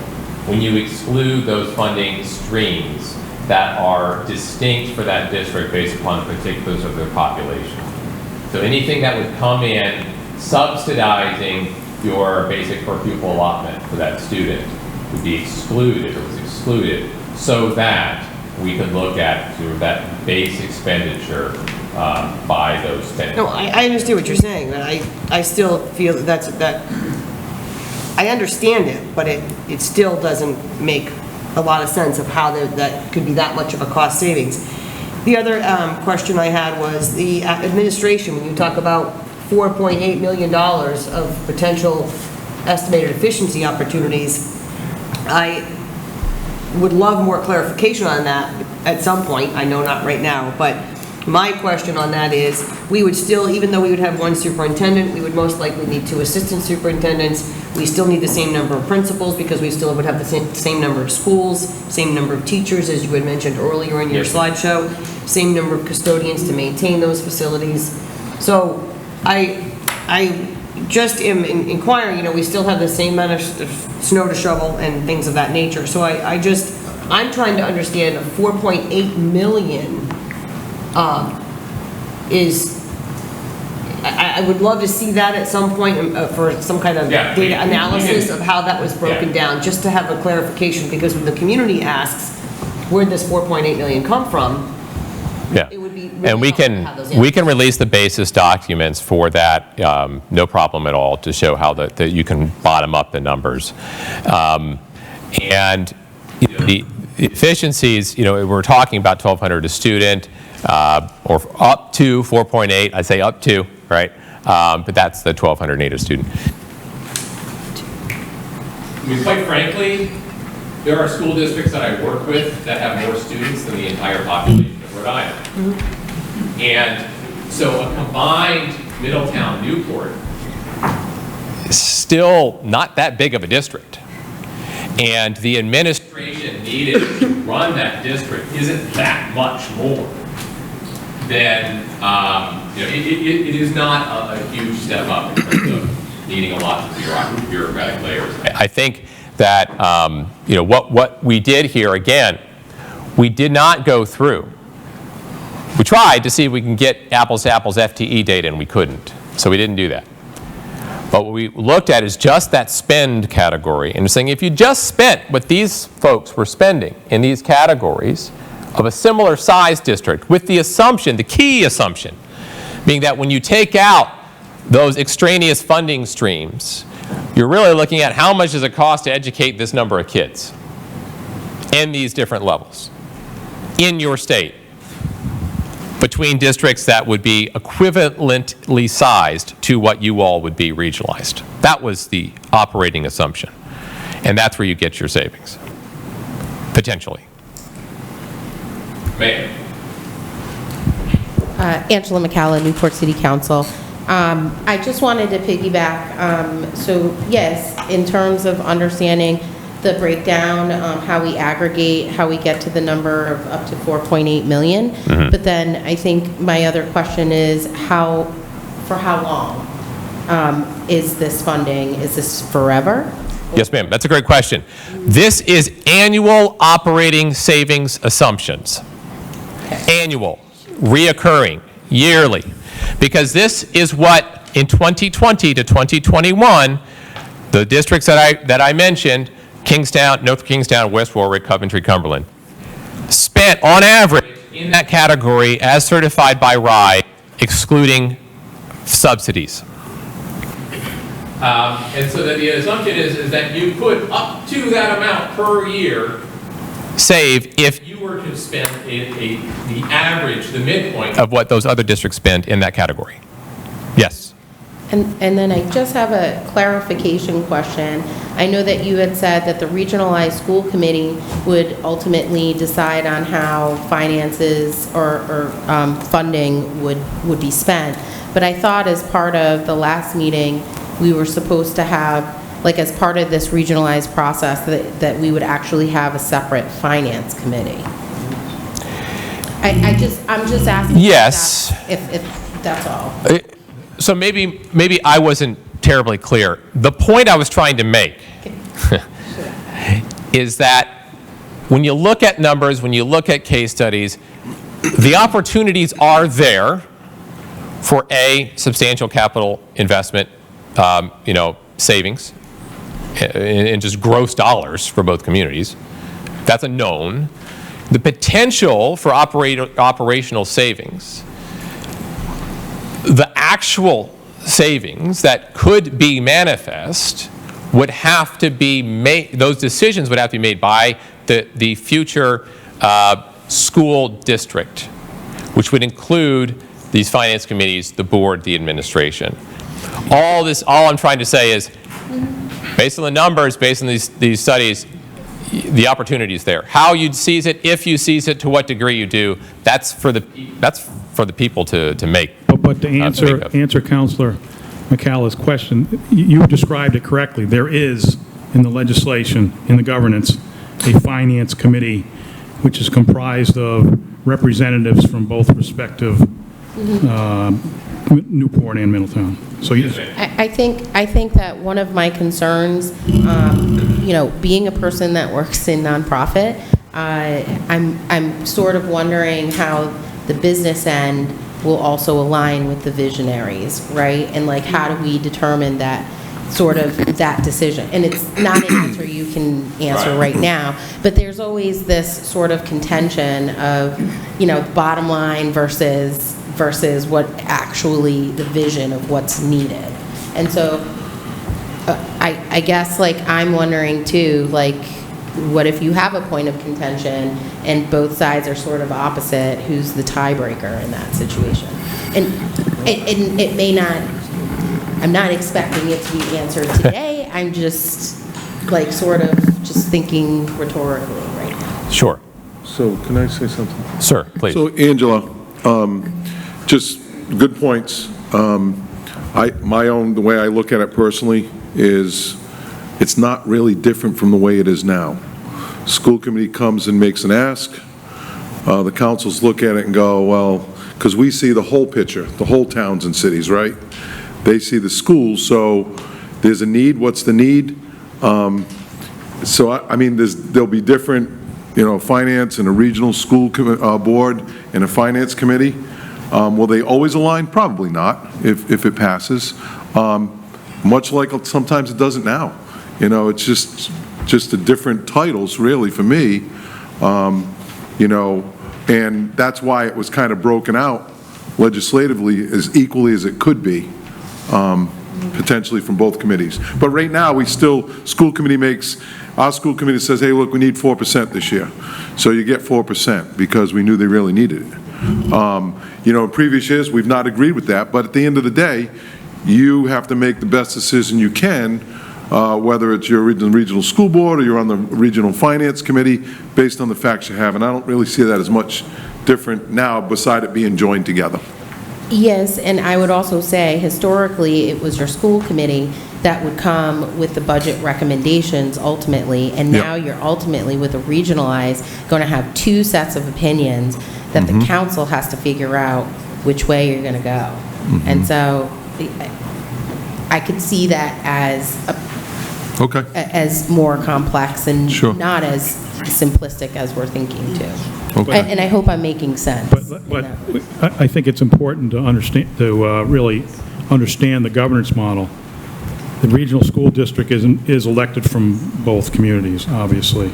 when you exclude those funding streams that are distinct for that district based upon the particulars of their population. So anything that would come in subsidizing your basic per pupil allotment for that student would be excluded, or was excluded, so that we could look at sort of that base expenditure by those spending. No, I understand what you're saying, but I still feel that I understand it, but it still doesn't make a lot of sense of how that could be that much of a cost savings. The other question I had was the administration. When you talk about $4.8 million of potential estimated efficiency opportunities, I would love more clarification on that at some point. I know not right now, but my question on that is, we would still, even though we would have one superintendent, we would most likely need 2 assistant superintendents. We still need the same number of principals because we still would have the same number of schools, same number of teachers, as you had mentioned earlier in your slideshow, same number of custodians to maintain those facilities. So I just am inquiring, we still have the same amount of snow to shovel and things of that nature. So I'm trying to understand a 4.8 million I would love to see that at some point for some kind of data analysis of how that was broken down, just to have a clarification, because when the community asks, where'd this 4.8 million come from? Yeah, it would be really and we can release the basis documents for that, no problem at all, to show how that you can bottom up the numbers. And the efficiencies, we're talking about 1,200 a student, or up to 4.8, I say up to, right? But that's the 1,200 native student. I mean, quite frankly, there are school districts that I work with that have more students than the entire population of Rhode Island. Mm-hmm. And so a combined Middletown Newport is still not that big of a district. And the administration needed to run that district isn't that much more than, it is not a huge step up in terms of needing a lot of bureaucratic layers. I think that, what we did here, again, we did not go through. We tried to see if we can get apples to apples FTE data, and we couldn't. So we didn't do that. But what we looked at is just that spend category, and saying if you just spent what these folks were spending in these categories of a similar size district, with the assumption, the key assumption, being that when you take out those extraneous funding streams, you're really looking at how much does it cost to educate this number of kids in these different levels in your state, between districts that would be equivalently sized to what you all would be regionalized. That was the operating assumption. And that's where you get your savings, potentially. Mayor. Angela McCalla, Newport City Council. I just wanted to piggyback. So yes, in terms of understanding the breakdown, how we aggregate, how we get to the number of up to 4.8 million. Mm-hmm. But then I think my other question is for how long is this funding? Is this forever? Yes, ma'am. That's a great question. This is annual operating savings assumptions. Okay. Annual, reoccurring, yearly. Because this is what, in 2020 to 2021, the districts that I mentioned, Kingstown, North Kingstown, West Warwick, Coventry, Cumberland, spent on average in that category as certified by RIE, excluding subsidies. And so the assumption is that you could, up to that amount per year, save if you were to spend the average, the midpoint of what those other districts spend in that category. Yes. And then I just have a clarification question. I know that you had said that the Regionalized School Committee would ultimately decide on how finances or funding would be spent. But I thought as part of the last meeting, we were supposed to have, like as part of this regionalized process, that we would actually have a separate finance committee. I'm just asking. Yes. If that's all. So maybe I wasn't terribly clear. The point I was trying to make is that when you look at numbers, when you look at case studies, the opportunities are there for a substantial capital investment, savings, in just gross dollars for both communities. That's a known. The potential for operational savings, the actual savings that could be manifest would have to be made, those decisions would have to be made by the future school district, which would include these finance committees, the board, the administration. All I'm trying to say is, based on the numbers, based on these studies, the opportunity is there. How you'd seize it, if you seize it, to what degree you do, that's for the people to make. But to answer Councilor McCallum's question, you described it correctly. There is, in the legislation, in the governance, a finance committee which is comprised of representatives from both respective Newport and Middletown. So yes. I think that one of my concerns, being a person that works in nonprofit, I'm sort of wondering how the business end will also align with the visionaries, right? And like, how do we determine that decision? And it's not an answer you can answer right now, but there's always this sort of contention of, bottom line versus what actually the vision of what's needed. And so I guess I'm wondering too, what if you have a point of contention and both sides are sort of opposite, who's the tiebreaker in that situation? And it may not, I'm not expecting it to be answered today. I'm just sort of just thinking rhetorically right now. Sure. So can I say something? Sir, please. So Angela, just good points. The way I look at it personally is it's not really different from the way it is now. School committee comes and makes an ask. The councils look at it and go, well, because we see the whole picture, the whole towns and cities, right? They see the schools, so there's a need. What's the need? There'll be different, finance and a regional school board and a finance committee. Will they always align? Probably not, if it passes. Much like sometimes it doesn't now. It's just the different titles, really, for me. And that's why it was kind of broken out legislatively as equally as it could be, potentially from both committees. But right now, our school committee says, hey, look, we need 4% this year. So you get 4% because we knew they really needed it. In previous years, we've not agreed with that, but at the end of the day, you have to make the best decision you can, whether it's your regional school board or you're on the regional finance committee, based on the facts you have. And I don't really see that as much different now, beside it being joined together. Yes, and I would also say, historically, it was your school committee that would come with the budget recommendations ultimately, and now you're ultimately, with a regionalized, going to have two sets of opinions that the council has to figure out which way you're going to go. And so I could see that as more complex and not as simplistic as we're thinking too. And I hope I'm making sense. But I think it's important to really understand the governance model. The regional school district is elected from both communities, obviously.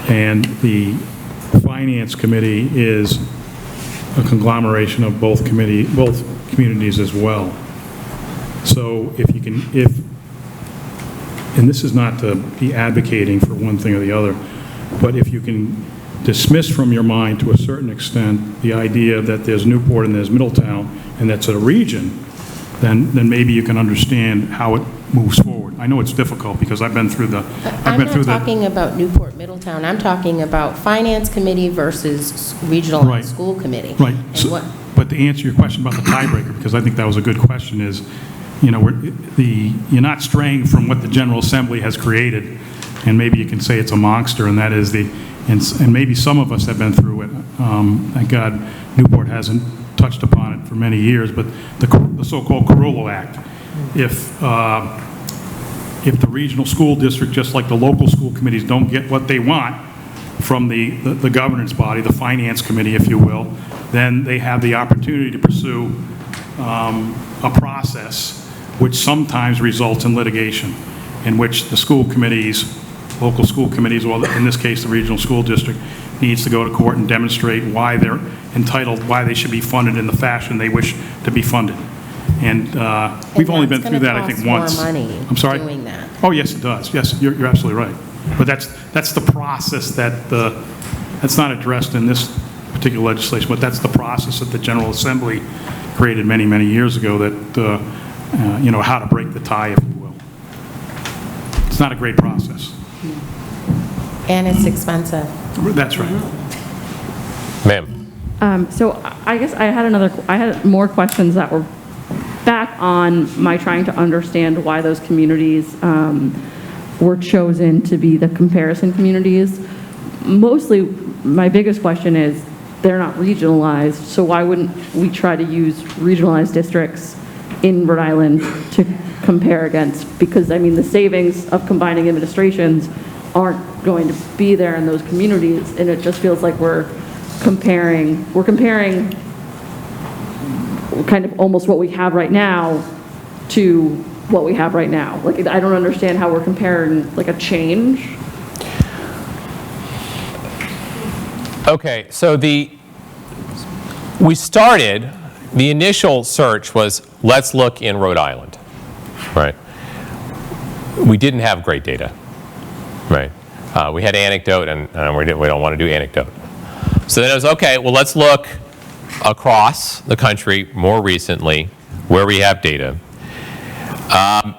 And the finance committee is a conglomeration of both communities as well. So and this is not to be advocating for one thing or the other, but if you can dismiss from your mind to a certain extent the idea that there's Newport and there's Middletown and that's a region, then maybe you can understand how it moves forward. I know it's difficult because I've been through the... I'm not talking about Newport, Middletown. I'm talking about finance committee versus regional school committee. Right. But to answer your question about the tiebreaker, because I think that was a good question, is, you're not straying from what the General Assembly has created and maybe you can say it's a monster, and that is and maybe some of us have been through it. Thank God Newport hasn't touched upon it for many years, but the so-called Carollo Act. If the regional school district, just like the local school committees, don't get what they want from the governance body, the finance committee, if you will, then they have the opportunity to pursue a process which sometimes results in litigation, in which the school committees, local school committees, or in this case the regional school district, needs to go to court and demonstrate why they're entitled, why they should be funded in the fashion they wish to be funded. And we've only been through that, I think, once. More money I'm sorry? doing that. Oh, yes, it does. Yes, you're absolutely right. But that's the process that's not addressed in this particular legislation, but that's the process that the General Assembly created many, many years ago that, how to break the tie, if you will. It's not a great process. And it's expensive. That's right. Ma'am. So I guess I had more questions that were back on my trying to understand why those communities were chosen to be the comparison communities. Mostly, my biggest question is, they're not regionalized, so why wouldn't we try to use regionalized districts in Rhode Island to compare against? Because, I mean, the savings of combining administrations aren't going to be there in those communities, and it just feels like we're comparing kind of almost what we have right now to what we have right now. Like, I don't understand how we're comparing like a change. Okay, so the initial search was, let's look in Rhode Island, right? We didn't have great data, right? We had anecdote, and we don't want to do anecdote. So then it was, okay, well, let's look across the country more recently where we have data. And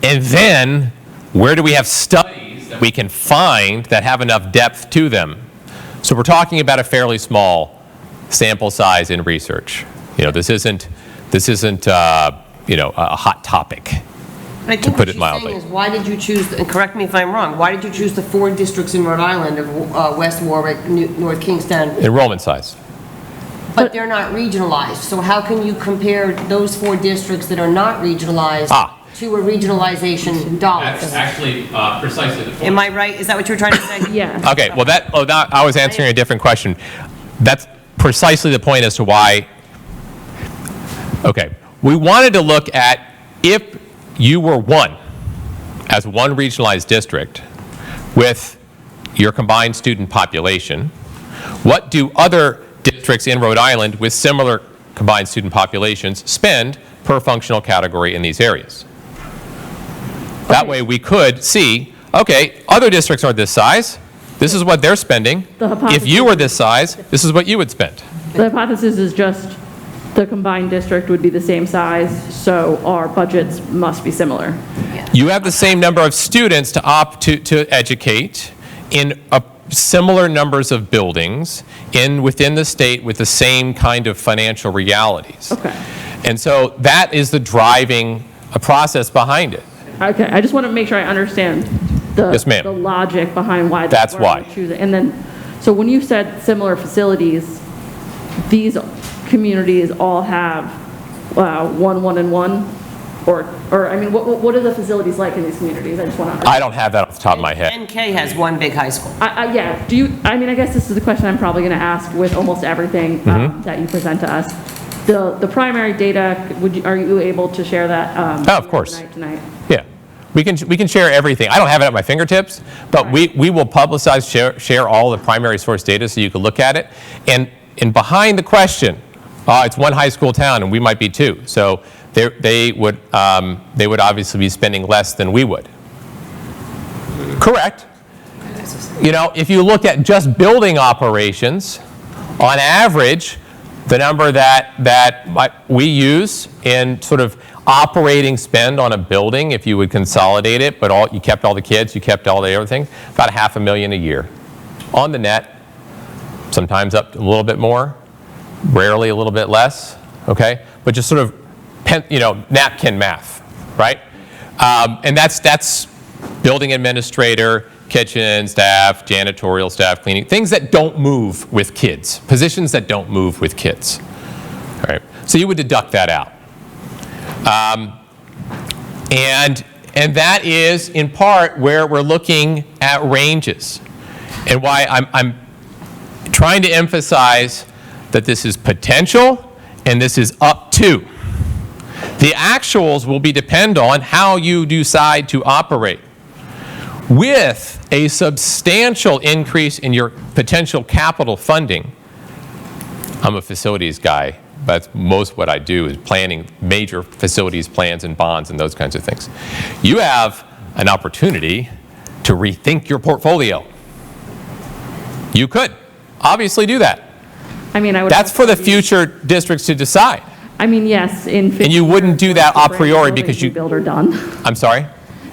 then, where do we have studies that we can find that have enough depth to them? So we're talking about a fairly small sample size in research. This isn't a hot topic, I to think put what it she's mildly. saying is, why did you choose, and correct me if I'm wrong, why did you choose the 4 districts in Rhode Island of West Warwick, North Kingstown? Enrollment size. But they're not regionalized, so how can you compare those 4 districts that are not regionalized to a regionalization dollars? That's actually precisely the point. Am I right? Is that what you were trying to say? Yeah. Okay, well, I was answering a different question. That's precisely the point as to why. Okay, we wanted to look at, if you were as one regionalized district with your combined student population, what do other districts in Rhode Island with similar combined student populations spend per functional category in these areas? That way we could see, okay, other districts are this size, this is what they're spending. If you were this size, this is what you would spend. The hypothesis is just the combined district would be the same size, so our budgets must be similar. You have the same number of students to educate in similar numbers of buildings within the state with the same kind of financial realities. Okay. And so that is the driving process behind it. Okay, I just want to make sure I understand Yes, ma'am. the logic behind why. That's why. we're choosing. And then, so when you said similar facilities, these communities all have 1, and 1? Or I mean, what are the facilities like in these communities? I just want to understand. I don't have that off the top of my head. NK has 1 big high school. Yeah, I mean, I guess this is the question I'm probably going to ask with almost everything that you present to us. The primary data, are you able to share that? Of course. Tonight? Yeah. We can share everything. I don't have it at my fingertips, but we will publicize, share all the primary source data so you can look at it. And behind the question, it's one high school town and we might be 2. So they would obviously be spending less than we would. Correct. If you look at just building operations, on average, the number that we use in sort of operating spend on a building, if you would consolidate it, but you kept all the kids, you kept all the everything, about $500,000 a year. On the net, sometimes up a little bit more, rarely a little bit less, okay? But just sort of, napkin math, right? And that's building administrator, kitchen staff, janitorial staff, cleaning, things that don't move with kids, positions that don't move with kids. All right, so you would deduct that out. And that is in part where we're looking at ranges, and why I'm trying to emphasize that this is potential and this is up to. The actuals will be depend on how you decide to operate. With a substantial increase in your potential capital funding, I'm a facilities guy, but most what I do is planning major facilities plans and bonds and those kinds of things. You have an opportunity to rethink your portfolio. You could obviously do that. I mean, I would. That's for the future districts to decide. I mean, yes, in 50 And you wouldn't do that a priori because you build are done. I'm sorry?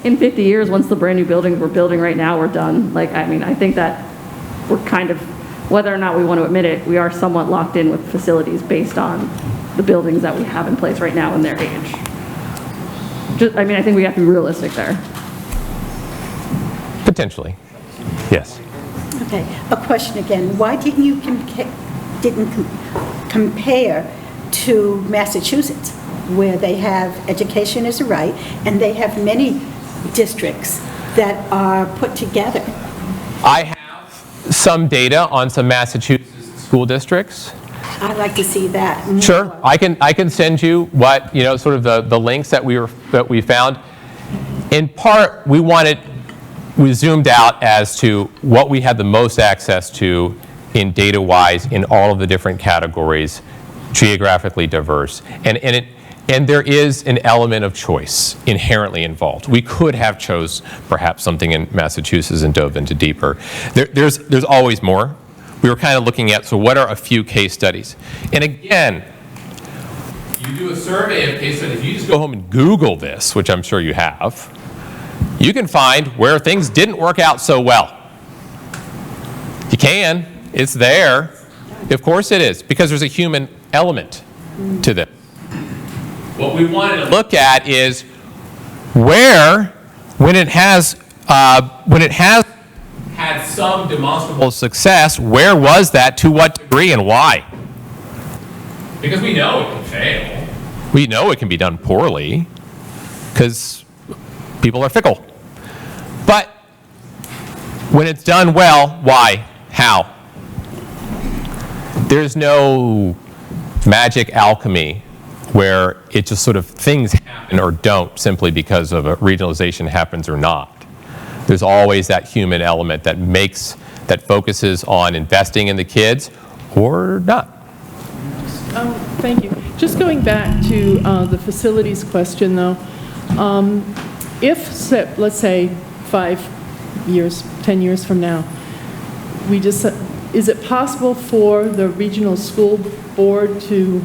In 50 years, once the brand new buildings we're building right now are done, like, I mean, I think that we're kind of, whether or not we want to admit it, we are somewhat locked in with facilities based on the buildings that we have in place right now and their age. Just, I mean, I think we have to be realistic there. Potentially. Yes. Okay, a question again. Why didn't you compare to Massachusetts, where they have education as a right, and they have many districts that are put together? I have some data on some Massachusetts school districts. I'd like to see that more. Sure, I can send you what, you know, sort of the links that we found. In part, we zoomed out as to what we had the most access to in data-wise in all of the different categories, geographically diverse, and there is an element of choice inherently involved. We could have chose perhaps something in Massachusetts and dove into deeper. There's always more. We were kind of looking at, so what are a few case studies? And again, you do a survey of case studies, you just go home and Google this, which I'm sure you have, you can find where things didn't work out so well. You can, it's there. Of course it is, because there's a human element to this. What we wanted to look at is where, when it has had some demonstrable success, where was that, to what degree, and why? Because we know it can fail. We know it can be done poorly, because people are fickle. But when it's done well, why? How? There's no magic alchemy where it just sort of things happen or don't simply because of a regionalization happens or not. There's always that human element that focuses on investing in the kids or not. Thank you. Just going back to the facilities question, though, if, let's say, 5 years, 10 years from now, is it possible for the regional school board to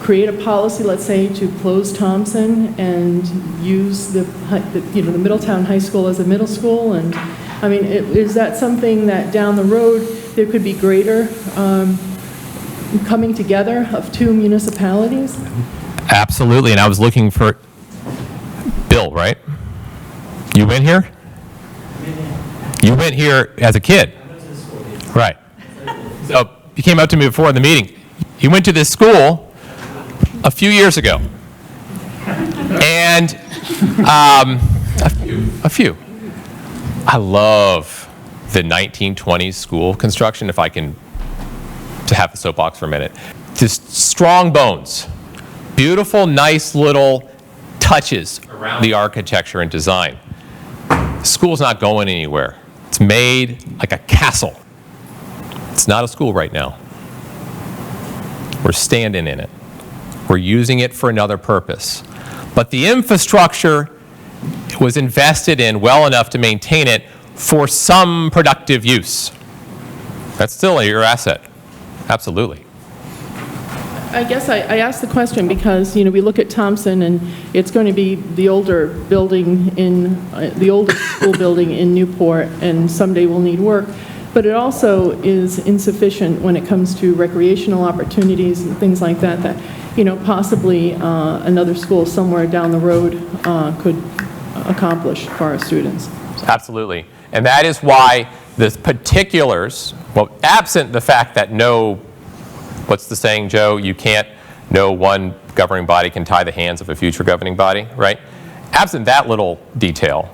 create a policy, let's say, to close Thompson and use the Middletown High School as a middle school? And I mean, is that something that down the road there could be greater coming together of two municipalities? Absolutely, and I was looking for Bill, right? You went here? You went here as a kid? Right. So you came up to me before the meeting. You went to this school a few years ago. And a few. I love the 1920s school construction, if I can to have the soapbox for a minute. Just strong bones. Beautiful, nice little touches around the architecture and design. The school's not going anywhere. It's made like a castle. It's not a school right now. We're standing in it. We're using it for another purpose. But the infrastructure was invested in well enough to maintain it for some productive use. That's still your asset. Absolutely. I guess I asked the question because, we look at Thompson and it's going to be the older building the oldest school building in Newport, and someday will need work. But it also is insufficient when it comes to recreational opportunities and things like that, possibly another school somewhere down the road could accomplish for our students. Absolutely. And that is why the particulars, well, absent the fact that what's the saying, Joe? No one governing body can tie the hands of a future governing body, right? Absent that little detail,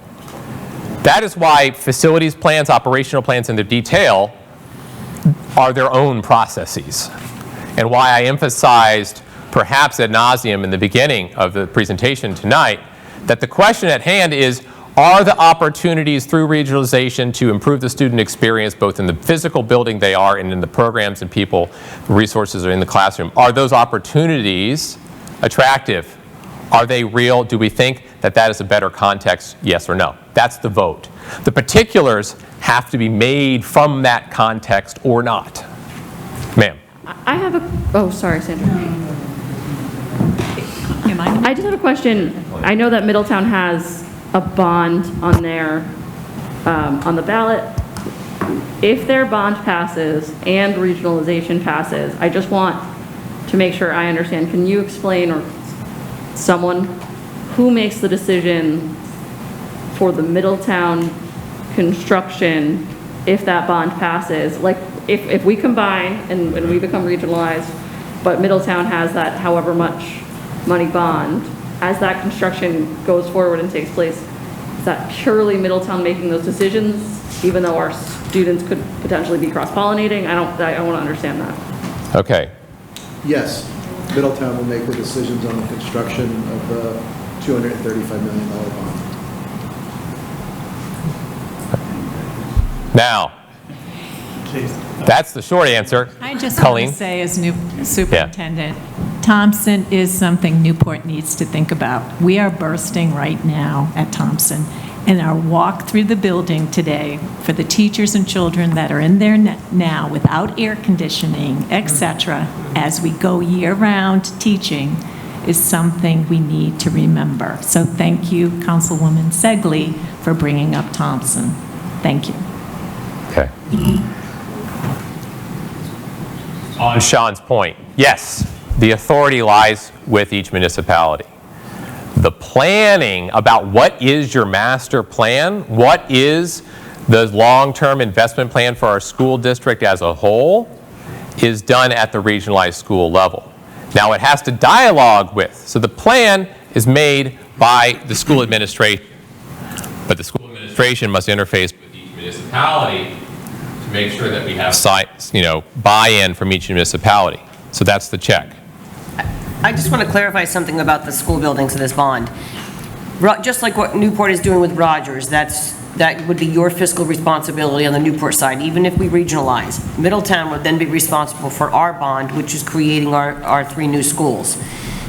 that is why facilities plans, operational plans in their detail are their own processes. And why I emphasized, perhaps ad nauseum in the beginning of the presentation tonight, that the question at hand is, are the opportunities through regionalization to improve the student experience both in the physical building they are and in the programs and people, resources are in the classroom, are those opportunities attractive? Are they real? Do we think that that is a better context, yes or no? That's the vote. The particulars have to be made from that context or not. Ma'am. I have sorry, Sandra. I just have a question. I know that Middletown has a bond on on the ballot. If their bond passes and regionalization passes, I just want to make sure I understand. Can you explain, or someone, who makes the decision for the Middletown construction if that bond passes? Like, if we combine and we become regionalized, but Middletown has that however much money bond, as that construction goes forward and takes place, is that purely Middletown making those decisions, even though our students could potentially be cross-pollinating? I want to understand that. Okay. Yes, Middletown will make the decisions on the construction of the $235 million bond. Now, that's the short answer. I just want to say, as new superintendent, Thompson is something Newport needs to think about. We are bursting right now at Thompson, and our walk through the building today for the teachers and children that are in there now without air conditioning, etc., as we go year-round teaching, is something we need to remember. So thank you, Councilwoman Segley, for bringing up Thompson. Thank you. Okay. On Sean's point, yes, the authority lies with each municipality. The planning about what is your master plan, what is the long-term investment plan for our school district as a whole, is done at the regionalized school level. Now, it has to dialogue with, so the plan is made by the school administration, but the school administration must interface with each municipality to make sure that we have buy-in from each municipality. So that's the check. I just want to clarify something about the school buildings and this bond. Just like what Newport is doing with Rogers, that would be your fiscal responsibility on the Newport side, even if we regionalize. Middletown would then be responsible for our bond, which is creating our 3 new schools.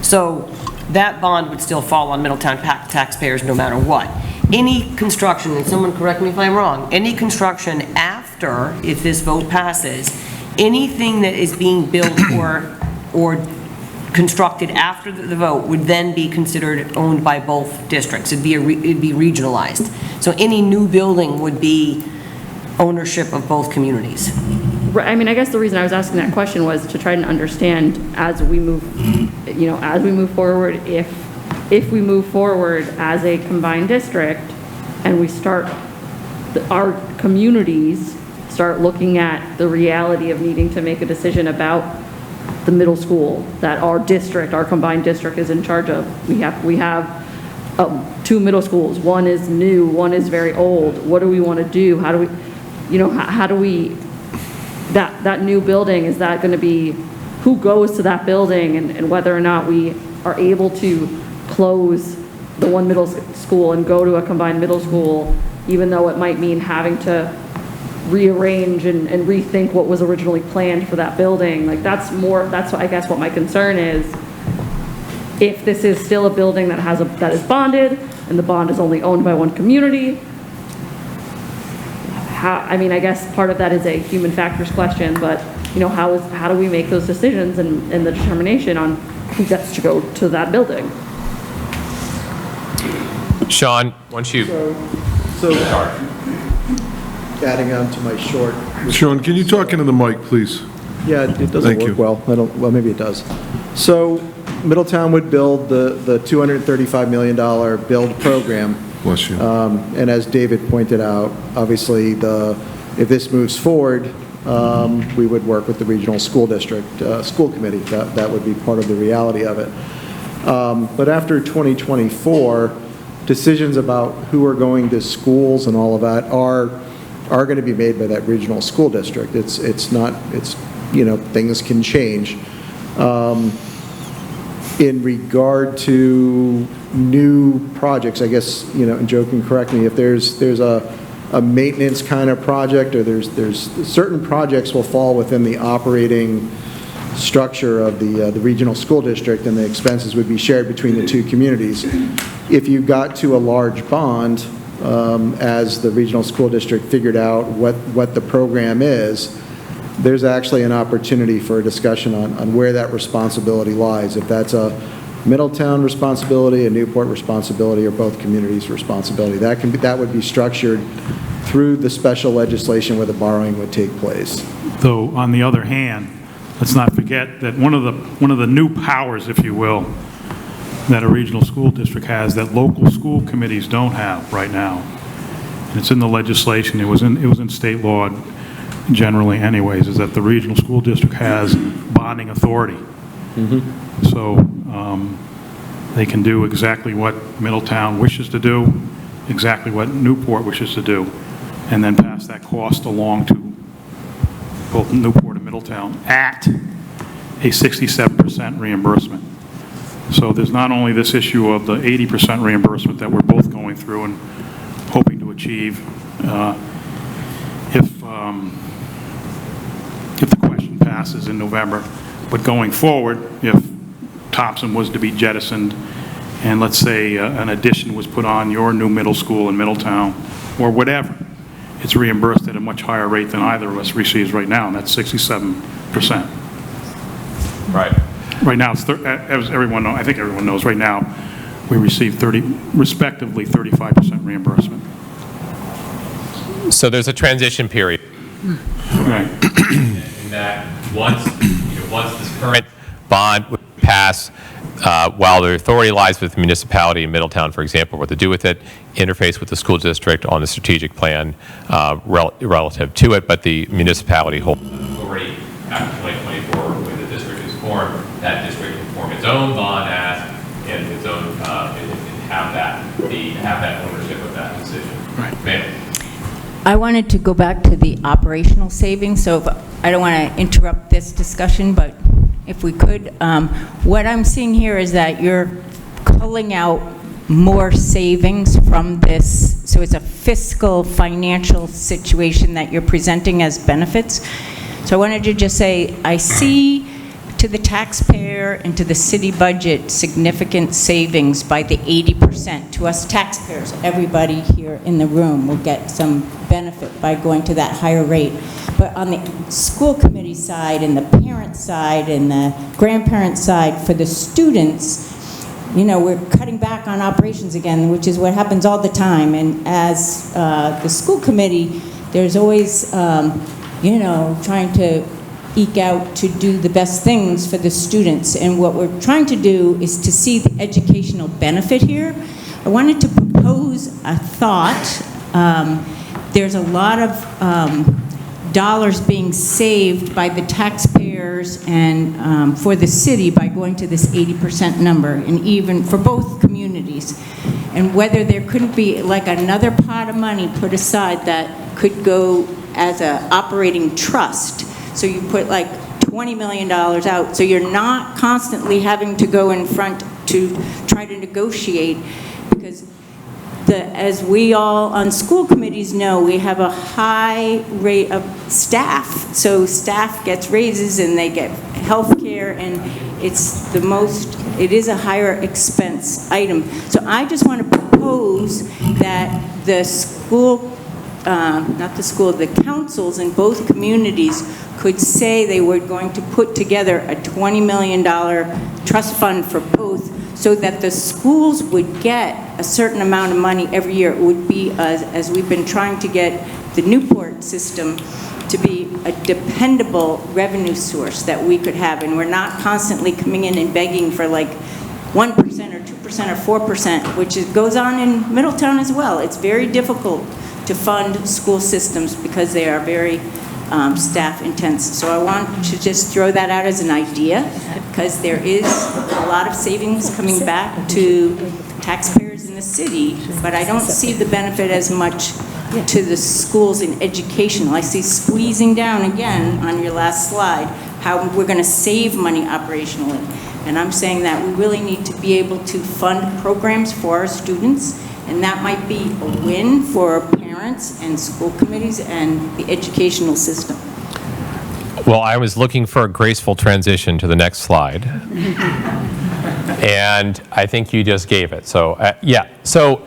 So that bond would still fall on Middletown taxpayers no matter what. Any construction, and someone correct me if I'm wrong, any construction after, if this vote passes, anything that is being built or constructed after the vote would then be considered owned by both districts. It'd be regionalized. So any new building would be ownership of both communities. Right. I mean, I guess the reason I was asking that question was to try to understand as we move forward, if we move forward as a combined district and we start, our communities start looking at the reality of needing to make a decision about the middle school that our district, our combined district, is in charge of. We have 2 middle schools. One is new, one is very old. What do we want to do? How do we, that new building, is that going to be, who goes to that building, and whether or not we are able to close the one middle school and go to a combined middle school, even though it might mean having to rearrange and rethink what was originally planned for that building. Like, that's I guess what my concern is. If this is still a building that is bonded and the bond is only owned by one community, I mean, I guess part of that is a human factors question, but how do we make those decisions and the determination on who gets to go to that building? Sean, once you start. Adding on to my short. Sean, can you talk into the mic, please? Yeah, it doesn't work well. Well, maybe it does. So Middletown would build the $235 million build program. Bless you. And as David pointed out, obviously, if this moves forward, we would work with the Regional School District, School Committee. That would be part of the reality of it. But after 2024, decisions about who are going to schools and all of that are going to be made by that regional school district. It's not, things can change. In regard to new projects, I guess, and Joe can correct me, if there's a maintenance kind of project, or there's certain projects will fall within the operating structure of the regional school district, and the expenses would be shared between the two communities. If you got to a large bond, as the regional school district figured out what the program is, there's actually an opportunity for a discussion on where that responsibility lies. If that's a Middletown responsibility, a Newport responsibility, or both communities' responsibility, that would be structured through the special legislation where the borrowing would take place. Though, on the other hand, let's not forget that one of the new powers, if you will, that a regional school district has that local school committees don't have right now, and it's in the legislation. It was in state law generally, anyways, is that the regional school district has bonding authority. Mm-hmm. So they can do exactly what Middletown wishes to do, exactly what Newport wishes to do, and then pass that cost along to both Newport and Middletown at a 67% reimbursement. So there's not only this issue of the 80% reimbursement that we're both going through and hoping to achieve if the question passes in November, but going forward, if Thompson was to be jettisoned and let's say an addition was put on your new middle school in Middletown or whatever, it's reimbursed at a much higher rate than either of us receives right now, and that's 67%. Right. Right now, it's as everyone knows, I think everyone knows, right now, we receive respectively 35% reimbursement. So there's a transition period. Right. And that once this current bond would pass, while the authority lies with the municipality in Middletown, for example, what to do with it, interface with the school district on the strategic plan relative to it, but the municipality holds authority after 2024 when the district is formed. That district can form its own bond ask and its own have that ownership of that decision. Right. Ma'am. I wanted to go back to the operational savings, so I don't want to interrupt this discussion, but if we could, what I'm seeing here is that you're culling out more savings from this, so it's a fiscal financial situation that you're presenting as benefits. So I wanted to just say, I see to the taxpayer and to the city budget significant savings by the 80%. To us taxpayers, everybody here in the room will get some benefit by going to that higher rate. But on the school committee side and the parent side and the grandparent side, for the students, we're cutting back on operations again, which is what happens all the time. And as the school committee, there's always, trying to eke out to do the best things for the students. And what we're trying to do is to see the educational benefit here. I wanted to propose a thought. There's a lot of dollars being saved by the taxpayers and for the city by going to this 80% number, and even for both communities. And whether there couldn't be like another pot of money put aside that could go as an operating trust. So you put like $20 million out, so you're not constantly having to go in front to try to negotiate, because as we all on school committees know, we have a high rate of staff. So staff gets raises and they get health care, and it is a higher expense item. So I just want to propose that the the councils in both communities could say they were going to put together a $20 million trust fund for both, so that the schools would get a certain amount of money every year. It would be, as we've been trying to get the Newport system to be a dependable revenue source that we could have, and we're not constantly coming in and begging for like 1% or 2% or 4%, which goes on in Middletown as well. It's very difficult to fund school systems because they are very staff intense. So I want to just throw that out as an idea, because there is a lot of savings coming back to taxpayers in the city, but I don't see the benefit as much to the schools in educational. I see squeezing down again on your last slide, how we're going to save money operationally. And I'm saying that we really need to be able to fund programs for our students, and that might be a win for parents and school committees and the educational system. Well, I was looking for a graceful transition to the next slide. And I think you just gave it. So, yeah. So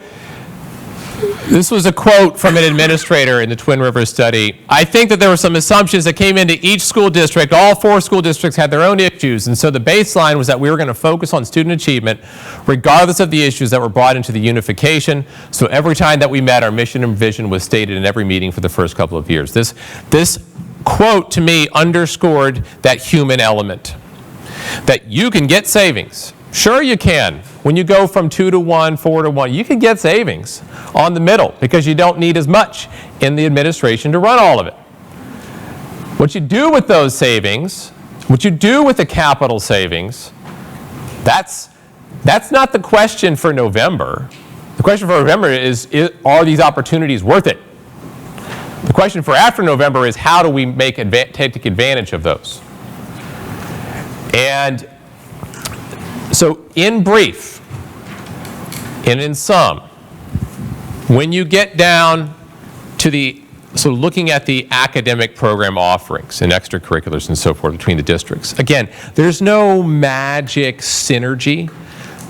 this was a quote from an administrator in the Twin Rivers study. I think that there were some assumptions that came into each school district. All 4 school districts had their own issues. And so the baseline was that we were going to focus on student achievement regardless of the issues that were brought into the unification. So every time that we met, our mission and vision was stated in every meeting for the first couple of years. This quote to me underscored that human element, that you can get savings. Sure you can. When you go from 2 to 1, 4 to 1, you can get savings on the middle because you don't need as much in the administration to run all of it. What you do with those savings, what you do with the capital savings, that's not the question for November. The question for November is are these opportunities worth it? The question for after November is how do we take advantage of those? And so in brief, and in sum, when you get down to looking at the academic program offerings and extracurriculars and so forth between the districts, again, there's no magic synergy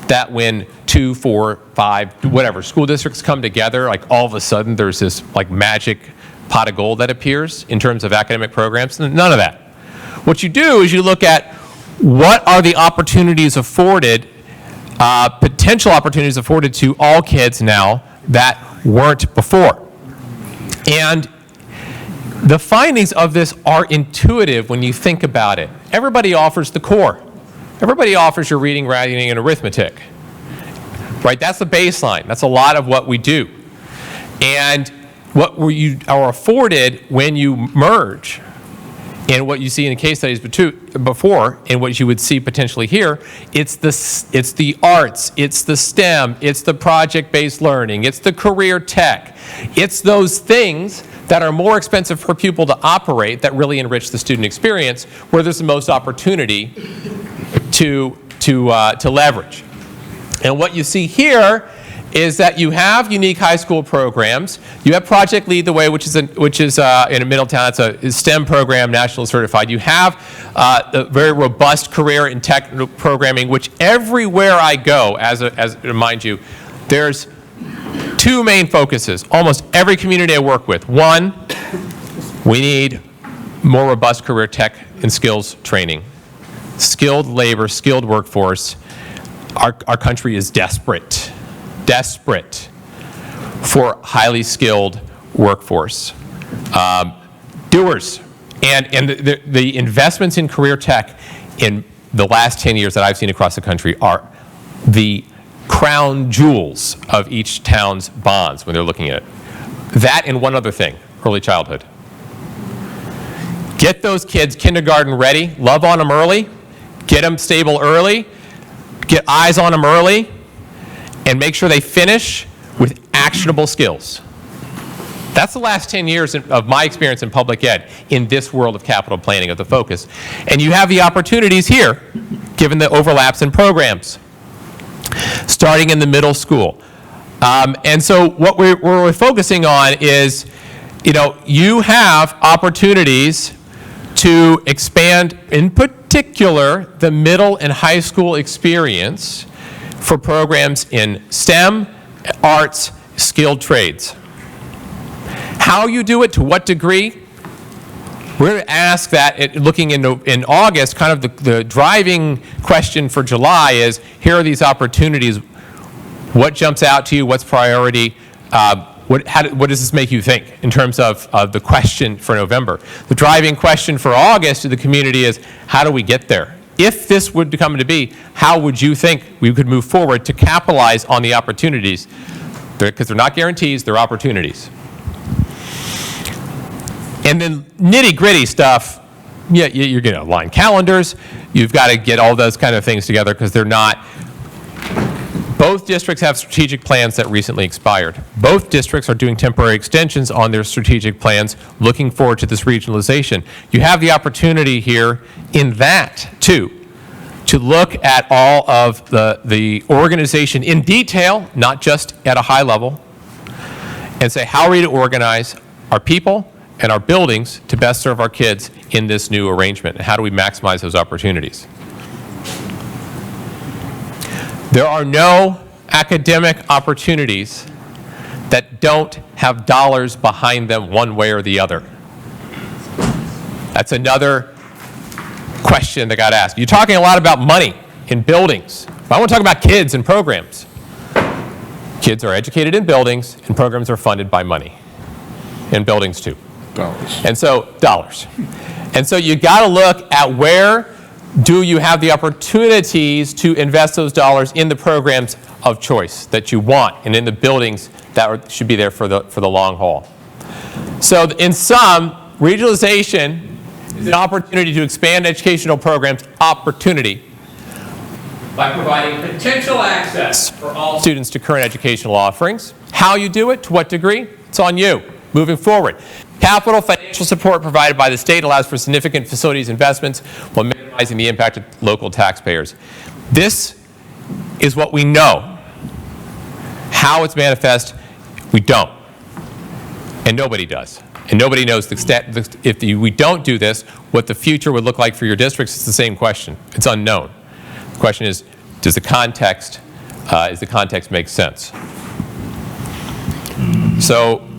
that when 2, 4, 5, whatever, school districts come together, like all of a sudden there's this like magic pot of gold that appears in terms of academic programs. None of that. What you do is you look at what are the opportunities afforded, potential opportunities afforded to all kids now that weren't before. And the findings of this are intuitive when you think about it. Everybody offers the core. Everybody offers your reading, writing, and arithmetic. Right? That's the baseline. That's a lot of what we do. And what you are afforded when you merge, and what you see in the case studies before, and what you would see potentially here, it's the arts, it's the STEM, it's the project-based learning, it's the career tech. It's those things that are more expensive for people to operate that really enrich the student experience, where there's the most opportunity to leverage. And what you see here is that you have unique high school programs. You have Project Lead the Way, which is in Middletown. It's a STEM program, national certified. You have a very robust career in tech programming, which everywhere I go, mind you, there's 2 main focuses. Almost every community I work with. 1, we need more robust career tech and skills training. Skilled labor, skilled workforce. Our country is desperate for highly skilled workforce. Doers. And the investments in career tech in the last 10 years that I've seen across the country are the crown jewels of each town's bonds when they're looking at it. That and one other thing, early childhood. Get those kids kindergarten ready, love on them early, get them stable early, get eyes on them early, and make sure they finish with actionable skills. That's the last 10 years of my experience in public ed in this world of capital planning, of the focus. And you have the opportunities here, given the overlaps in programs, starting in the middle school. And so what we're focusing on is, you have opportunities to expand, in particular, the middle and high school experience for programs in STEM, arts, skilled trades. How you do it, to what degree, we're going to ask that, looking in August, kind of the driving question for July is, here are these opportunities. What jumps out to you? What's priority? What does this make you think in terms of the question for November? The driving question for August to the community is, how do we get there? if this would come to be, how would you think we could move forward to capitalize on the opportunities? Because they're not guarantees, they're opportunities. And then nitty-gritty stuff, yeah, you're going to align calendars. You've got to get all those kind of things together because they're not. Both districts have strategic plans that recently expired. Both districts are doing temporary extensions on their strategic plans, looking forward to this regionalization. You have the opportunity here in that, too, to look at all of the organization in detail, not just at a high level, and say, how are we to organize our people and our buildings to best serve our kids in this new arrangement? And how do we maximize those opportunities? There are no academic opportunities that don't have dollars behind them one way or the other. That's another question that got asked. You're talking a lot about money in buildings. But I want to talk about kids and programs. Kids are educated in buildings, and programs are funded by money. In buildings, too. Dollars. And so, dollars. And so you got to look at where do you have the opportunities to invest those dollars in the programs of choice that you want and in the buildings that should be there for the long haul. So in sum, regionalization is an opportunity to expand educational programs, opportunity, by providing potential access for all students to current educational offerings. How you do it, to what degree, it's on you. Moving forward. Capital financial support provided by the state allows for significant facilities investments while minimizing the impact of local taxpayers. This is what we know. How it's manifest, we don't. And nobody does. And nobody knows the extent, if we don't do this, what the future would look like for your districts. It's the same question. It's unknown. The question is, does the context make sense? So,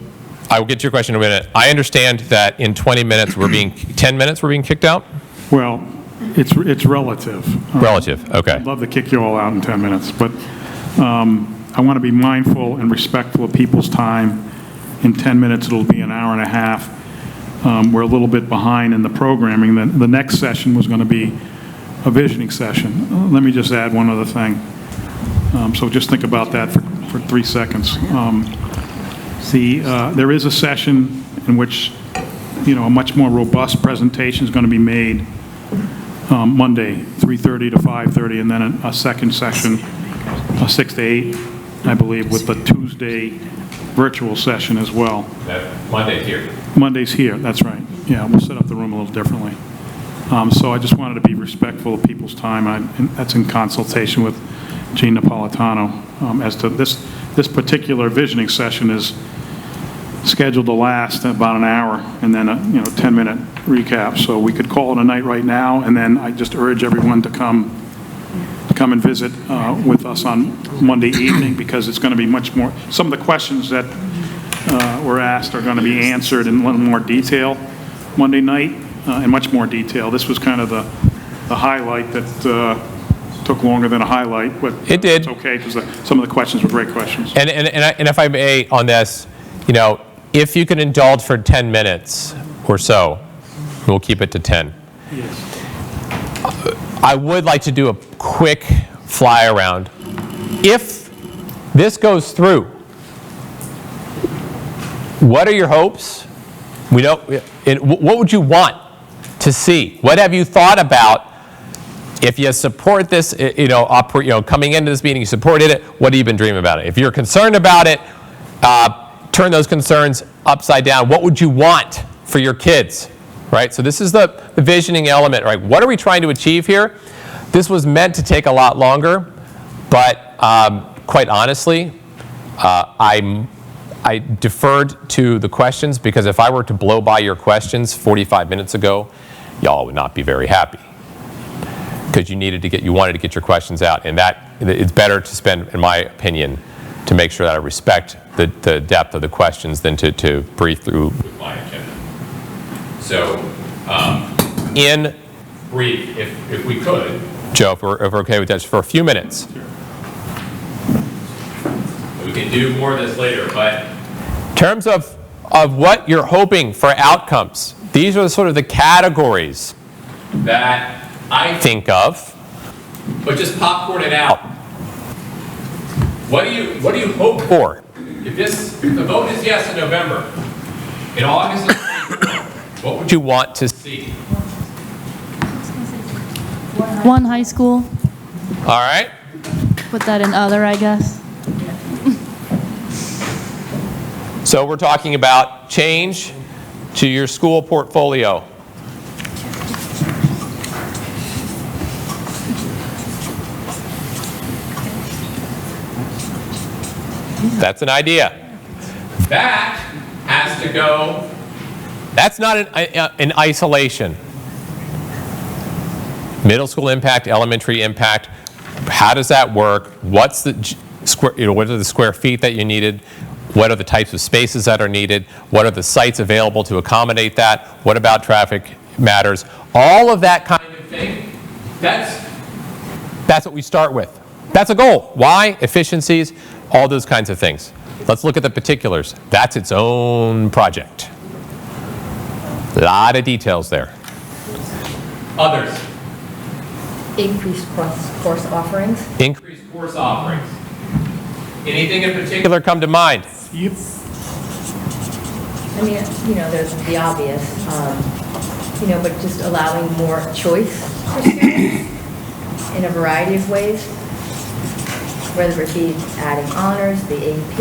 I will get to your question in a minute. I understand that in 20 minutes, 10 minutes, we're being kicked out? Well, it's relative. Relative, okay. I'd love to kick you all out in 10 minutes, but I want to be mindful and respectful of people's time. In 10 minutes, it'll be an hour and a half. We're a little bit behind in the programming. The next session was going to be a visioning session. Let me just add one other thing. So just think about that for 3 seconds. There is a session in which, a much more robust presentation is going to be made Monday, 3:30 to 5:30, and then a second session, 6 to 8, I believe, with the Tuesday virtual session as well. Monday's here. Monday's here, that's right. Yeah, we'll set up the room a little differently. So I just wanted to be respectful of people's time. And that's in consultation with Gene Napolitano as to this particular visioning session is scheduled to last about an hour and then a 10-minute recap. So we could call it a night right now, and then I just urge everyone to come and visit with us on Monday evening, because it's going to be much more. Some of the questions that were asked are going to be answered in a little more detail Monday night, in much more detail. This was kind of the highlight that took longer than a highlight, but it did. It's okay, because some of the questions were great questions. And if I may on this, if you can indulge for 10 minutes or so, we'll keep it to 10. Yes. I would like to do a quick fly around. If this goes through, what are your hopes? What would you want to see? What have you thought about? If you support this, coming into this meeting, you supported it, what have you been dreaming about it? If you're concerned about it, turn those concerns upside down. What would you want for your kids, right? So this is the visioning element, right? What are we trying to achieve here? This was meant to take a lot longer, but quite honestly, I deferred to the questions, because if I were to blow by your questions 45 minutes ago, y'all would not be very happy, because you wanted to get your questions out, and that it's better to spend, in my opinion, to make sure that I respect the depth of the questions than to breathe through my agenda. So, in brief, if we could, Joe, if we're okay with that, just for a few minutes. We can do more of this later, but in terms of what you're hoping for outcomes, these are sort of the categories that I think of, but just popcorn it out. What do you hope for? If the vote is yes in November, in August of 2024, what would you want to see? One high school, All right. put that in other, I guess. So we're talking about change to your school portfolio. That's an idea. That has to go, that's not an isolation. Middle school impact, elementary impact, how does that work? What's the what are the square feet that you needed? What are the types of spaces that are needed? What are the sites available to accommodate that? What about traffic matters? All of that kind of thing, that's what we start with. That's a goal. Why? Efficiencies, all those kinds of things. Let's look at the particulars. That's its own project. A lot of details there. Others. Increased course offerings. Increased course offerings. Anything in particular come to mind? Yep. I mean, there's the obvious, but just allowing more choice for students in a variety of ways, whether it be adding honors, the AP,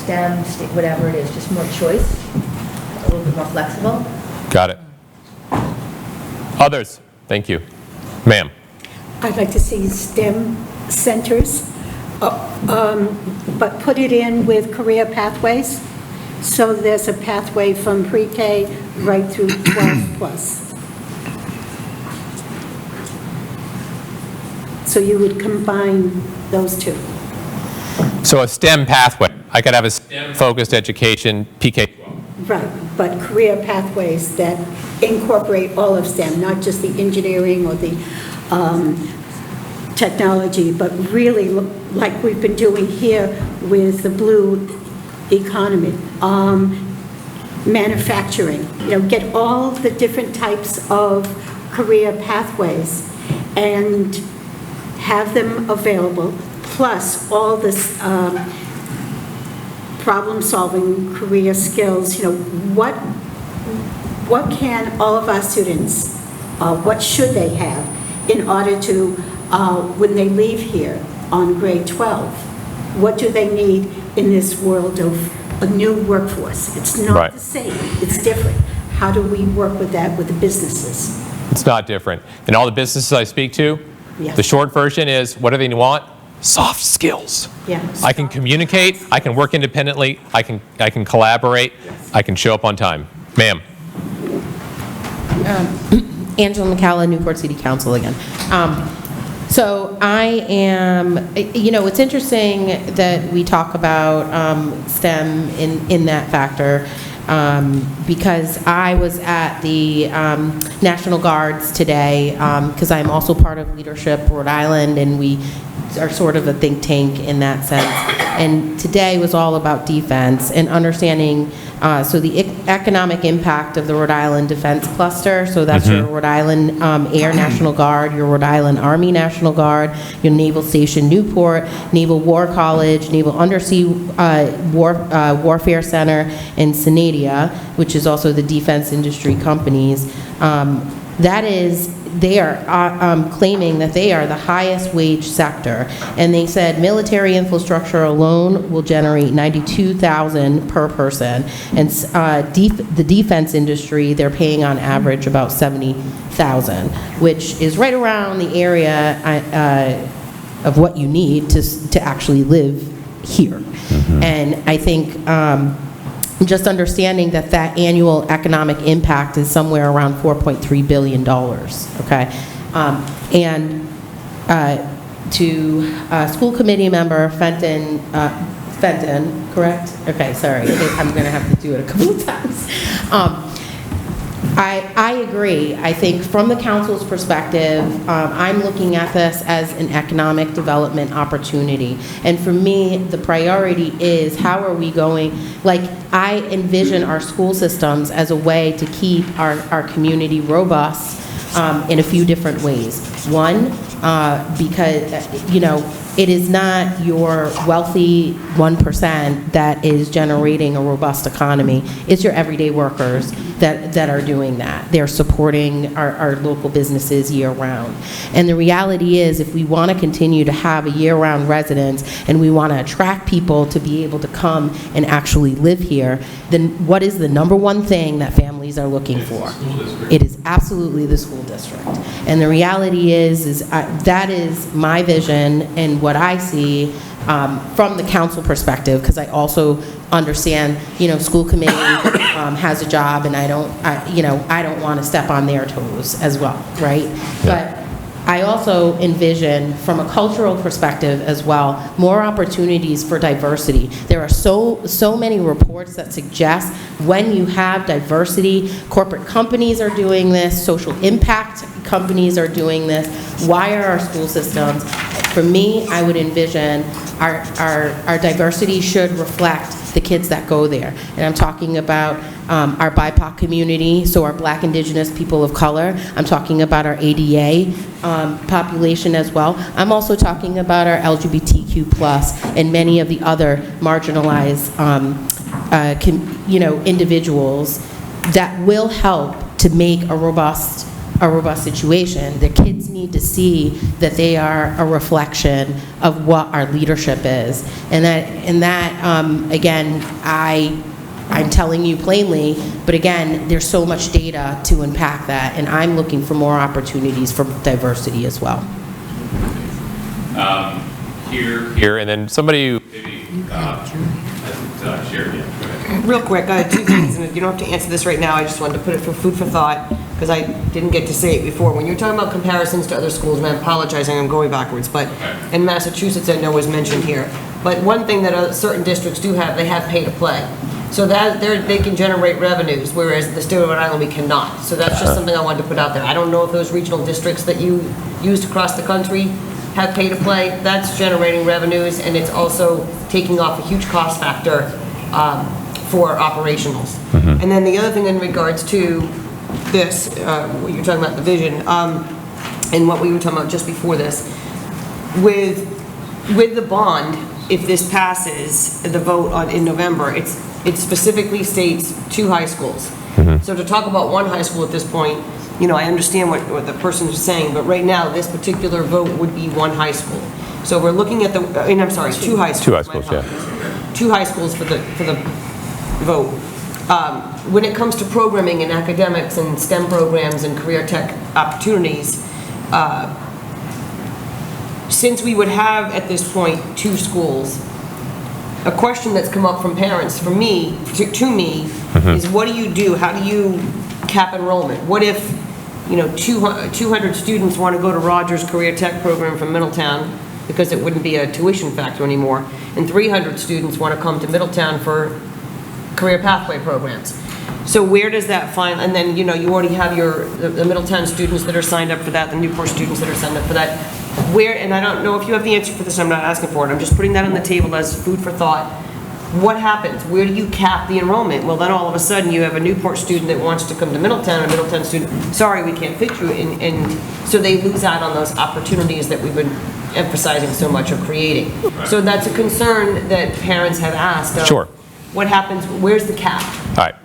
STEM, whatever it is, just more choice, a little bit more flexible. Got it. Others? Thank you. Ma'am. I'd like to see STEM centers, but put it in with career pathways. So there's a pathway from pre-K right through 12 plus. So you would combine those two. So a STEM pathway. I could have a STEM-focused education, PK-12. Right, but career pathways that incorporate all of STEM, not just the engineering or the technology, but really like we've been doing here with the blue economy, manufacturing, get all the different types of career pathways and have them available, plus all this problem-solving career skills. What can all of our students, what should they have in order to, when they leave here on grade 12, what do they need in this world of a new workforce? It's not the same, it's different. How do we work with that with the businesses? It's not different. In all the businesses I speak to, the short version is, what do they want? Soft skills. Yeah. I can communicate, I can work independently, I can collaborate, I can show up on time. Ma'am. Angela McCalla, Newport City Council again. So I am, it's interesting that we talk about STEM in that factor, because I was at the National Guards today, because I'm also part of Leadership Rhode Island, and we are sort of a think tank in that sense. And today was all about defense and understanding, so the economic impact of the Rhode Island Defense Cluster, so that's your Rhode Island Air National Guard, your Rhode Island Army National Guard, your Naval Station Newport, Naval War College, Naval Undersea Warfare Center, and Senadia, which is also the defense industry companies. They are claiming that they are the highest wage sector, and they said military infrastructure alone will generate $92,000 per person, and the defense industry, they're paying on average about $70,000, which is right around the area of what you need to actually live here. And I think just understanding that annual economic impact is somewhere around $4.3 billion, okay? To school committee member Fenton, correct? Okay, sorry, I'm gonna have to do it a couple of times. I agree. I think from the council's perspective, I'm looking at this as an economic development opportunity. And for me, the priority is how are we going, I envision our school systems as a way to keep our community robust, in a few different ways. One, because, it is not your wealthy 1% that is generating a robust economy. It's your everyday workers that are doing that. They're supporting our local businesses year-round. And the reality is, if we want to continue to have a year-round residence and we want to attract people to be able to come and actually live here, then what is the number one thing that families are looking for? It is absolutely the school district. And the reality is that is my vision and what I see from the council perspective, because I also understand, school committee has a job, and I don't want to step on their toes as well, right? But I also envision, from a cultural perspective as well, more opportunities for diversity. There are so many reports that suggest when you have diversity, corporate companies are doing this, social impact companies are doing this. Why are our school systems? For me, I would envision our diversity should reflect the kids that go there. And I'm talking about our BIPOC community, so our Black, Indigenous, people of color. I'm talking about our ADA population as well. I'm also talking about our LGBTQ+ and many of the other marginalized individuals that will help to make a robust situation. The kids need to see that they are a reflection of what our leadership is. And that again, I'm telling you plainly, but again, there's so much data to unpack that, and I'm looking for more opportunities for diversity as well. Here, and then somebody who maybe shared. Real quick, two things, and you don't have to answer this right now. I just wanted to put it for food for thought, because I didn't get to say it before. When you're talking about comparisons to other schools, and I'm apologizing, I'm going backwards, but in Massachusetts, I know was mentioned here. But one thing that certain districts do have, they have pay to play. So that they can generate revenues, whereas the state of Rhode Island, we cannot. So that's just something I wanted to put out there. I don't know if those regional districts that you used across the country have pay to play. That's generating revenues, and it's also taking off a huge cost factor for operationals. And then the other thing in regards to this, what you're talking about, the vision, and what we were talking about just before this, with the bond, if this passes the vote in November, it specifically states 2 high schools. So to talk about 1 high school at this point, I understand what the person is saying, but right now, this particular vote would be 1 high school. So we're looking at 2 high schools. 2 high schools, yeah. 2 high schools for the vote. When it comes to programming and academics and STEM programs and career tech opportunities, since we would have at this point 2 schools, a question that's come up from parents to me is, what do you do? How do you cap enrollment? What if 200 students want to go to Rogers Career Tech program from Middletown, because it wouldn't be a tuition factor anymore, and 300 students want to come to Middletown for career pathway programs? So where does that find? And then you already have the Middletown students that are signed up for that, the Newport students that are signed up for that. Where, and I don't know if you have the answer for this, I'm not asking for it, I'm just putting that on the table as food for thought. What happens? Where do you cap the enrollment? Well, then all of a sudden you have a Newport student that wants to come to Middletown, and a Middletown student, sorry, we can't fit you, and so they lose out on those opportunities that we've been emphasizing so much or creating. So that's a concern that parents have asked. Sure. What happens? Where's the cap? All right.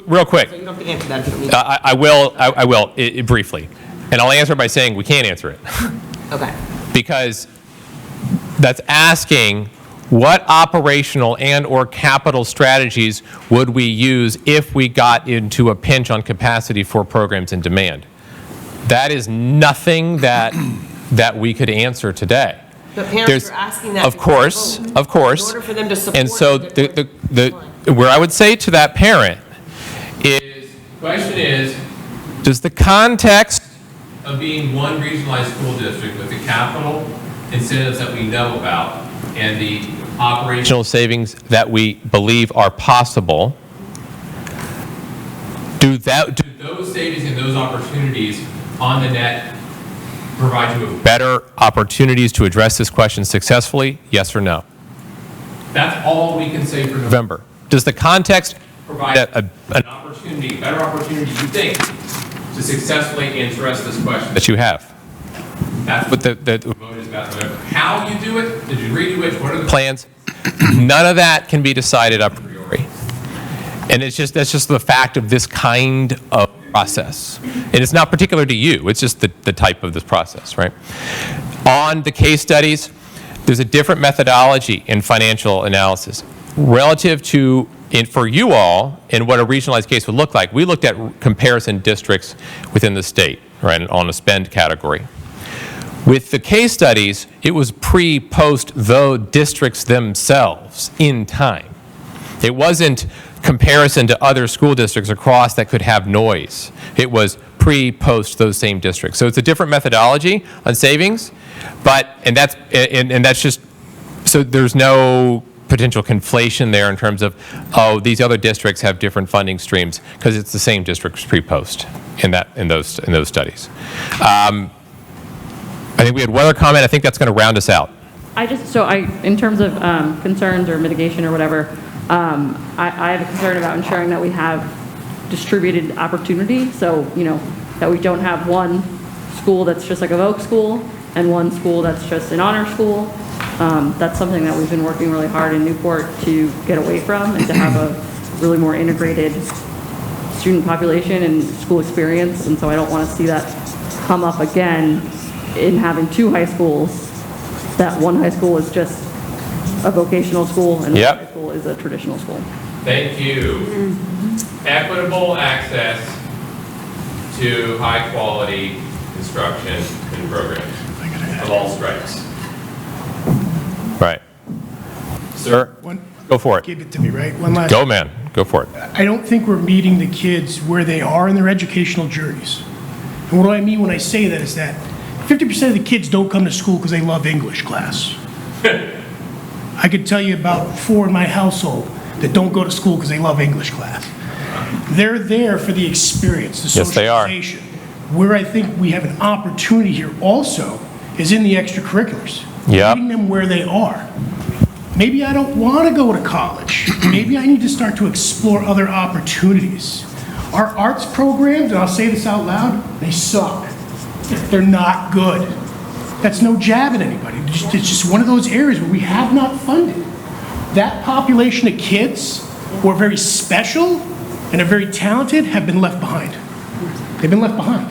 Real quick. So you don't have to answer that if you don't need I will briefly, and I'll answer by saying we can't answer it. Okay. Because that's asking, what operational and or capital strategies would we use if we got into a pinch on capacity for programs in demand? That is nothing that we could answer today. But parents are asking that. Of course. In order for them to support. And so where I would say to that parent is, the question is, does the context of being one regionalized school district with the capital incentives that we know about and the operational savings that we believe are possible, do those savings and those opportunities on the net provide you with better opportunities to address this question successfully? Yes or no? That's all we can say for November. Does the context provide an opportunity, better opportunity, you think, to successfully address this question that you have. That's what the vote is about. How you do it, the degree to which, what are the plans? None of that can be decided a priori. And that's just the fact of this kind of process. And it's not particular to you, it's just the type of this process, right? On the case studies, there's a different methodology in financial analysis. Relative to, for you all, in what a regionalized case would look like, we looked at comparison districts within the state, right, on a spend category. With the case studies, it was pre-post the districts themselves in time. It wasn't comparison to other school districts across that could have noise. It was pre-post those same districts. So it's a different methodology on savings, and that's just, so there's no potential conflation there in terms of, oh, these other districts have different funding streams, because it's the same districts pre-post in those studies. I think we had one other comment. I think that's going to round us out. In terms of concerns or mitigation or whatever, I have a concern about ensuring that we have distributed opportunity. So, that we don't have one school that's just like a Voc school and one school that's just an honor school. That's something that we've been working really hard in Newport to get away from, and to have a really more integrated student population and school experience. And so I don't want to see that come up again in having two high schools, that one high school is just a vocational school and one high school is a traditional school. Thank you. Equitable access to high-quality instruction and programs of all stripes. Right. Sir, go for it. Give it to me, right? One last. Go, man. Go for it. I don't think we're meeting the kids where they are in their educational journeys. And what do I mean when I say that is that 50% of the kids don't come to school because they love English class. I could tell you about 4 in my household that don't go to school because they love English class. They're there for the experience, the socialization. Yes, they are. Where I think we have an opportunity here also is in the extracurriculars. Meeting them where they are. Maybe I don't want to go to college. Maybe I need to start to explore other opportunities. Our arts programs, and I'll say this out loud, they suck. They're not good. That's no jab at anybody. It's just one of those areas where we have not funded. That population of kids who are very special and are very talented have been left behind. They've been left behind.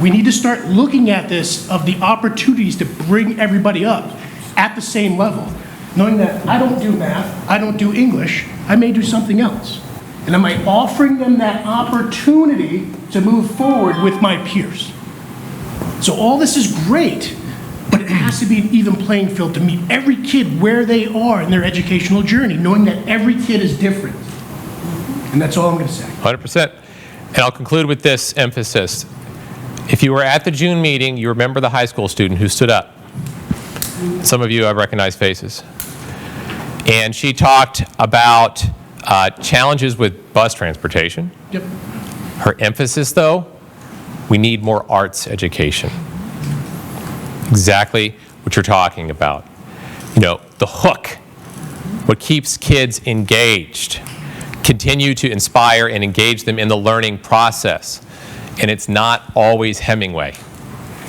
We need to start looking at this of the opportunities to bring everybody up at the same level, knowing that I don't do math, I don't do English, I may do something else. And am I offering them that opportunity to move forward with my peers? So all this is great, but it has to be an even playing field to meet every kid where they are in their educational journey, knowing that every kid is different. And that's all I'm going to say. 100%. And I'll conclude with this emphasis. If you were at the June meeting, you remember the high school student who stood up. Some of you have recognized faces. And she talked about challenges with bus transportation. Yep. Her emphasis, though, we need more arts education. Exactly what you're talking about. The hook, what keeps kids engaged. Continue to inspire and engage them in the learning process. And it's not always Hemingway.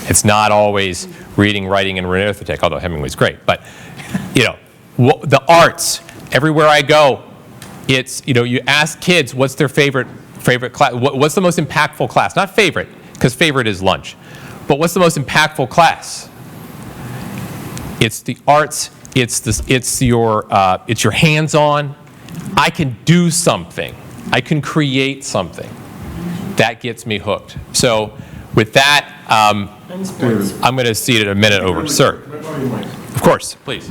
It's not always reading, writing, and arithmetic, although Hemingway's great. But, the arts, everywhere I go, it's, you ask kids what's their favorite class, what's the most impactful class? Not favorite, because favorite is lunch. But what's the most impactful class? It's the arts, it's your hands-on. I can do something. I can create something. That gets me hooked. So with that, I'm going to cede it a minute over. Sir. Of course, please.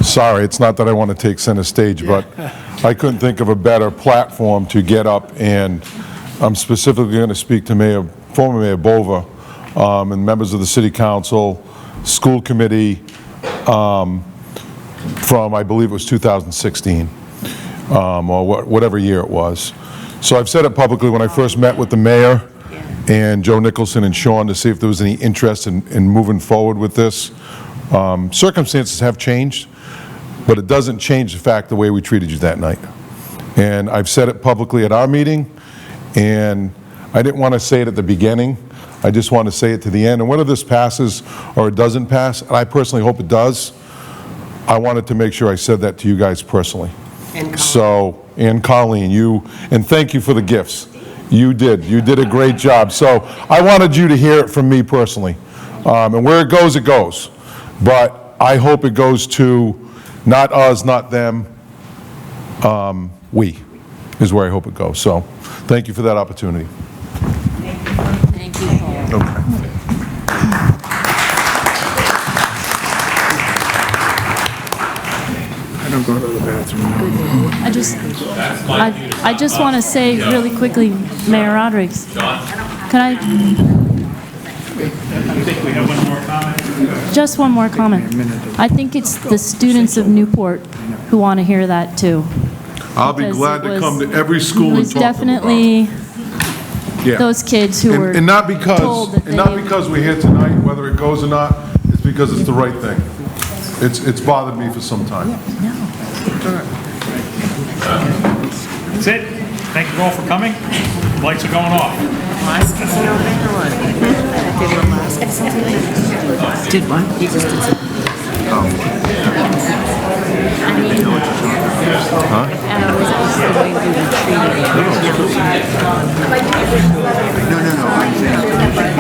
Sorry, it's not that I want to take center stage, but I couldn't think of a better platform to get up, and I'm specifically going to speak to former Mayor Bova and members of the City Council, School Committee, from, I believe it was 2016, or whatever year it was. So I've said it publicly when I first met with the mayor and Joe Nicholson and Sean to see if there was any interest in moving forward with this. Circumstances have changed, but it doesn't change the fact the way we treated you that night. And I've said it publicly at our meeting, And I didn't want to say it at the beginning. I just want to say it to the end. And whether this passes or it doesn't pass, and I personally hope it does, I wanted to make sure I said that to you guys personally. And Colleen, and thank you for the gifts. You did a great job. So I wanted you to hear it from me personally. And where it goes, it goes. But I hope it goes to not us, not them, we, is where I hope it goes. So thank you for that opportunity. Thank you, Paul. Okay. I don't go to the bathroom. I just want to say really quickly, Mayor Rodriguez, can I, I think we have one more comment. just one more comment. I think it's the students of Newport who want to hear that too. I'll be Because glad it to was- come to every school It and was talk to them about it. definitely Yeah. those kids who were And not told because, that and not they- because we're here tonight, whether it goes or not, it's because it's the right thing. It's bothered me for some time. That's it. Thank you all for coming. Lights are going off. Did what? He just did something. No, I'm saying.